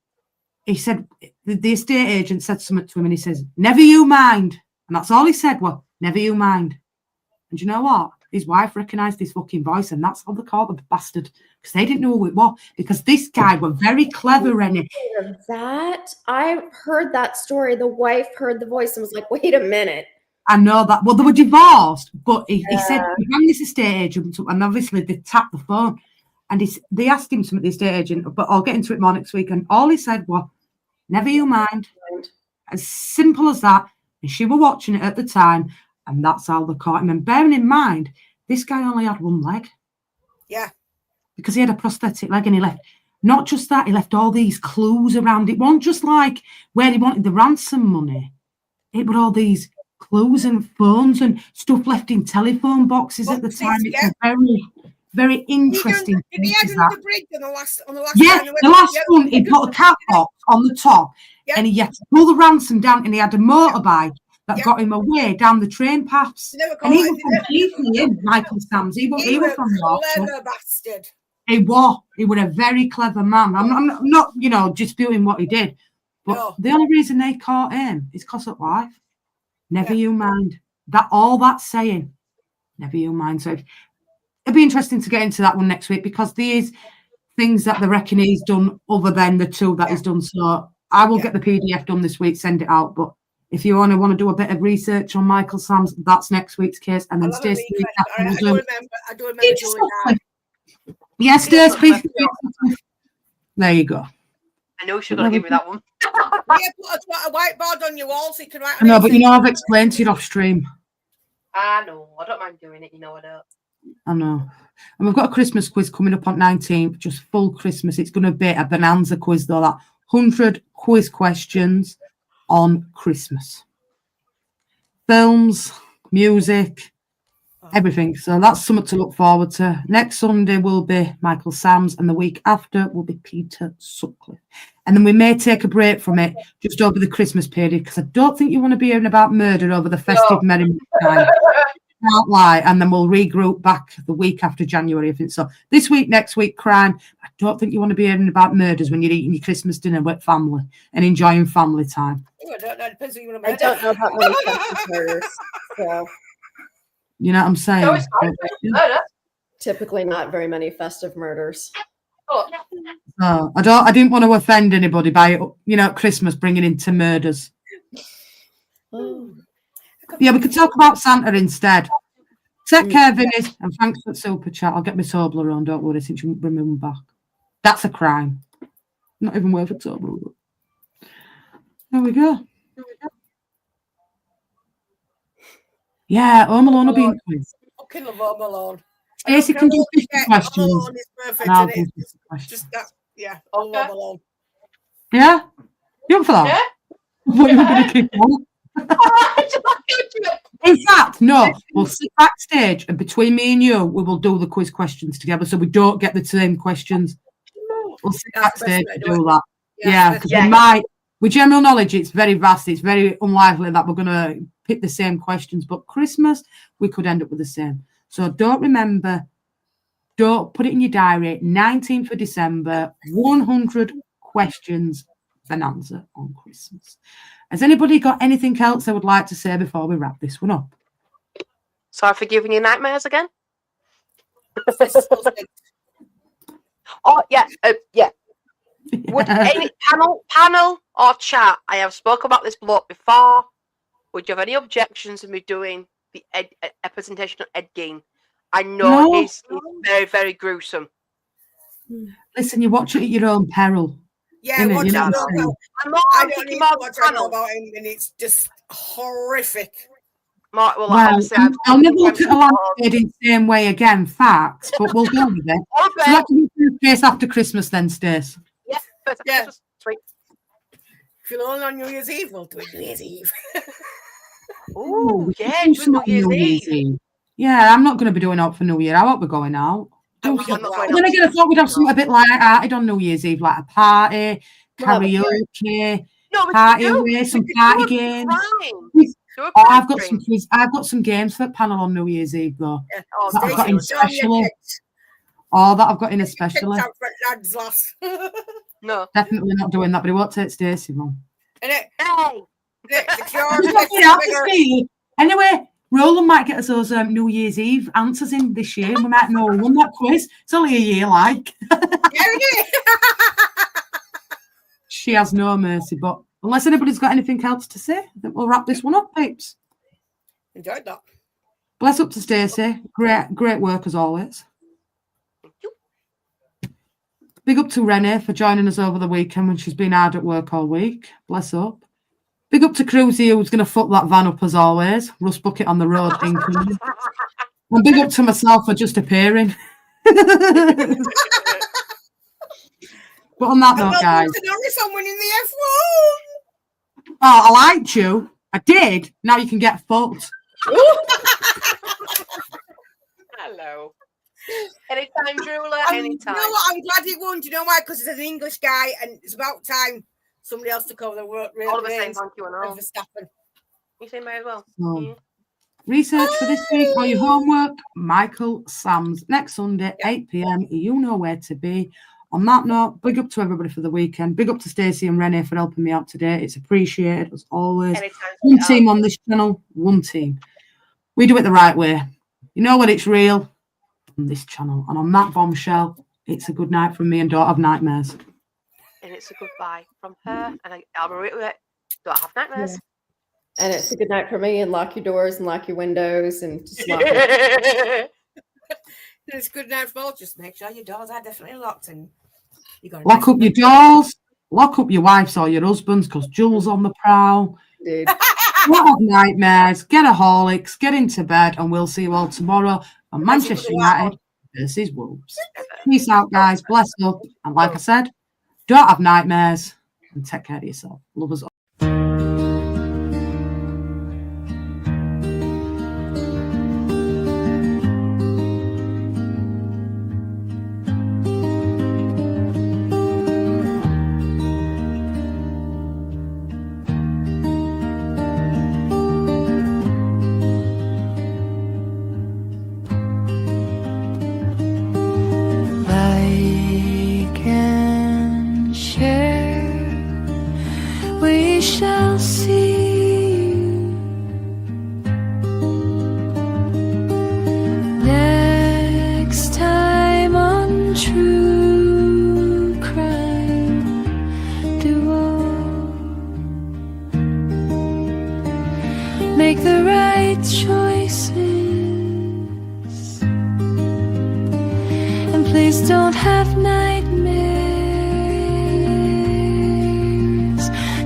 [SPEAKER 1] he said, the estate agent said something to him and he says, never you mind. And that's all he said, well, never you mind. And do you know what? His wife recognised his fucking voice, and that's how they caught the bastard, because they didn't know who it was, because this guy was very clever in it.
[SPEAKER 4] That I heard that story. The wife heard the voice and was like, wait a minute.
[SPEAKER 1] I know that. Well, they were divorced, but he said he rang this estate agent up, and obviously they tapped the phone, and they asked him something at the estate agent, but I'll get into it more next week. And all he said was, never you mind. As simple as that. And she were watching it at the time, and that's how they caught him. And bearing in mind, this guy only had one leg.
[SPEAKER 5] Yeah.
[SPEAKER 1] Because he had a prosthetic leg, and he left, not just that, he left all these clues around. It wasn't just like where he wanted the ransom money. It were all these clues and phones and stuff left in telephone boxes at the time. It's a very, very interesting.
[SPEAKER 5] Did he add the bridge on the last?
[SPEAKER 1] Yeah, the last one, he put a cat box on the top, and he had to pull the ransom down, and he had a motorbike that got him away down the train paths. And he was from Keithley, Michael Sams. He was from Yorkshire.
[SPEAKER 5] Bastard.
[SPEAKER 1] He was a very clever man. I'm not, disputing what he did, but the only reason they caught him is because of wife. Never you mind. All that's saying, never you mind. So it'll be interesting to get into that one next week, because there is things that they reckon he's done other than the two that he's done. So I will get the PDF done this week, send it out. But if you want to do a bit of research on Michael Sams, that's next week's case. And then Stacey.
[SPEAKER 5] I do remember doing that.
[SPEAKER 1] Yes, Stacey. There you go.
[SPEAKER 3] I know she's going to give me that one.
[SPEAKER 5] Put a whiteboard on your wall so you can write.
[SPEAKER 1] No, but I've explained to you off stream.
[SPEAKER 3] I know. I don't mind doing it. I don't.
[SPEAKER 1] I know. And we've got a Christmas quiz coming up on 19th, just full Christmas. It's going to be a bonanza quiz, though. That 100 quiz questions on Christmas. Films, music, everything. So that's something to look forward to. Next Sunday will be Michael Sams, and the week after will be Peter Sutcliffe. And then we may take a break from it just over the Christmas period, because I don't think you want to be hearing about murder over the festive merry time. Can't lie. And then we'll regroup back the week after January, I think. So this week, next week, crime. I don't think you want to be hearing about murders when you're eating your Christmas dinner with family and enjoying family time.
[SPEAKER 5] I don't know. Depends who you want to
[SPEAKER 4] I don't know about many festive murders. So.
[SPEAKER 1] You know what I'm saying?
[SPEAKER 3] No, it's fine.
[SPEAKER 4] Typically not very many festive murders.
[SPEAKER 1] I didn't want to offend anybody by, Christmas bringing into murders. Yeah, we could talk about Santa instead. Take care, Vinny, and thanks for the super chat. I'll get my Toblerone, don't worry, since you bring me back. That's a crime. Not even worth a Toblerone. There we go. Yeah, Home Alone will be in quiz.
[SPEAKER 5] Fucking love Home Alone.
[SPEAKER 1] Stacey can do 50 questions.
[SPEAKER 5] Home Alone is perfect.
[SPEAKER 1] And I'll do 50 questions.
[SPEAKER 5] Just that, Home Alone.
[SPEAKER 1] Yeah? You up for that?
[SPEAKER 3] Yeah.
[SPEAKER 1] What are you going to keep on? In fact, no, we'll sit backstage, and between me and you, we will do the quiz questions together, so we don't get the same questions. We'll sit backstage and do that. Yeah, because we might, with general knowledge, it's very vast. It's very unlikely that we're going to pick the same questions, but Christmas, we could end up with the same. So don't put it in your diary. 19th of December, 100 questions bonanza on Christmas. Has anybody got anything else they would like to say before we wrap this one up?
[SPEAKER 3] Sorry for giving you nightmares again. Oh, yeah. Would any panel or chat, I have spoken about this bloke before, would you have any objections to me doing the a presentation on Ed Gein? I know it's very, very gruesome.
[SPEAKER 1] Listen, you watch it at your own peril.
[SPEAKER 5] Yeah, watch it at your own peril.
[SPEAKER 3] I don't need to watch
[SPEAKER 5] panel about him, and it's just horrific.
[SPEAKER 3] Well,
[SPEAKER 1] I'll never look at a landlord in the same way again, facts, but we'll go with it. So that can be the case after Christmas then, Stace.
[SPEAKER 3] Yeah. Sweet.
[SPEAKER 5] If you're alone on New Year's Eve, we'll do it New Year's Eve.
[SPEAKER 3] Oh, yeah, New Year's Eve.
[SPEAKER 1] Yeah, I'm not going to be doing out for New Year. I won't be going out. Then again, I thought we'd have something a bit light-hearted on New Year's Eve, like a party, karaoke,
[SPEAKER 3] No, we
[SPEAKER 1] party
[SPEAKER 3] could do.
[SPEAKER 1] away, some
[SPEAKER 3] We could
[SPEAKER 1] party
[SPEAKER 3] do a
[SPEAKER 1] games.
[SPEAKER 3] crime. Do a
[SPEAKER 1] Oh,
[SPEAKER 3] crime
[SPEAKER 1] I've got
[SPEAKER 3] stream.
[SPEAKER 1] some quiz. I've got some games for the panel on New Year's Eve though.
[SPEAKER 5] Yeah.
[SPEAKER 3] Oh,
[SPEAKER 1] That I've got
[SPEAKER 5] Stacey,
[SPEAKER 1] in
[SPEAKER 5] show me your
[SPEAKER 1] especially.
[SPEAKER 5] tits.
[SPEAKER 1] Oh, that I've got in
[SPEAKER 5] Tits
[SPEAKER 1] especially.
[SPEAKER 5] out front, lads, lass.
[SPEAKER 3] No.
[SPEAKER 1] Definitely not doing that, but it won't take Stacey long.
[SPEAKER 5] And it,
[SPEAKER 3] Hey.
[SPEAKER 5] the cure,
[SPEAKER 1] It's not
[SPEAKER 5] it's
[SPEAKER 1] out to
[SPEAKER 5] bigger.
[SPEAKER 1] see. Anyway, Roland might get us those New Year's Eve answers in this year. We might know won that quiz. It's only a year, like.
[SPEAKER 5] Yeah, we
[SPEAKER 1] She has no mercy. But unless anybody's got anything else to say, I think we'll wrap this one up, peeps.
[SPEAKER 5] enjoyed that.
[SPEAKER 1] Bless up to Stacey. Great work as always. Big up to Renee for joining us over the weekend when she's been hard at work all week. Bless up. Big up to Cruzy, who's going to fuck that van up as always. Rust bucket on the road, incoming. And big up to myself for just appearing. But on that note, guys.
[SPEAKER 5] Norris on winning the F1.
[SPEAKER 1] Oh, I liked you. I did. Now you can get fucked.
[SPEAKER 3] Hello. Anytime, Drula, anytime.
[SPEAKER 5] You know what? I'm glad he won. Do you know why? Because he's an English guy, and it's about time somebody else took over the world.
[SPEAKER 3] All of us saying thank you and all.
[SPEAKER 5] Verstappen.
[SPEAKER 3] You say may as well.
[SPEAKER 1] So, research for this week or your homework, Michael Sams. Next Sunday, 8 p.m. You know where to be. On that note, big up to everybody for the weekend. Big up to Stacey and Renee for helping me out today. It's appreciated as always.
[SPEAKER 3] Anytime.
[SPEAKER 1] One team on this channel, one team. We do it the right way. You know when it's real on this channel. And on that bombshell, it's a good night from me and don't have nightmares.
[SPEAKER 3] And it's a goodbye from her. And I'll reiterate it. Don't have nightmares.
[SPEAKER 4] Yeah. And it's a good night for me. And lock your doors and lock your windows and just lock it.
[SPEAKER 5] It's good night for all. Just make sure your doors are definitely locked and you got
[SPEAKER 1] Lock up your doors. Lock up your wife's or your husband's because Jules on the prowl.
[SPEAKER 4] Dude.
[SPEAKER 1] Don't have nightmares. Get a Horlicks. Get into bed. And we'll see you all tomorrow on Manchester United versus Wolves. Peace out, guys. Bless up. And like I said, don't have nightmares. And take care of yourself. Love us all.
[SPEAKER 2] Like and share, we shall see next time on True Crime Duo. Make the right choices. Please don't have nightmares.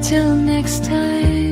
[SPEAKER 2] Till next time.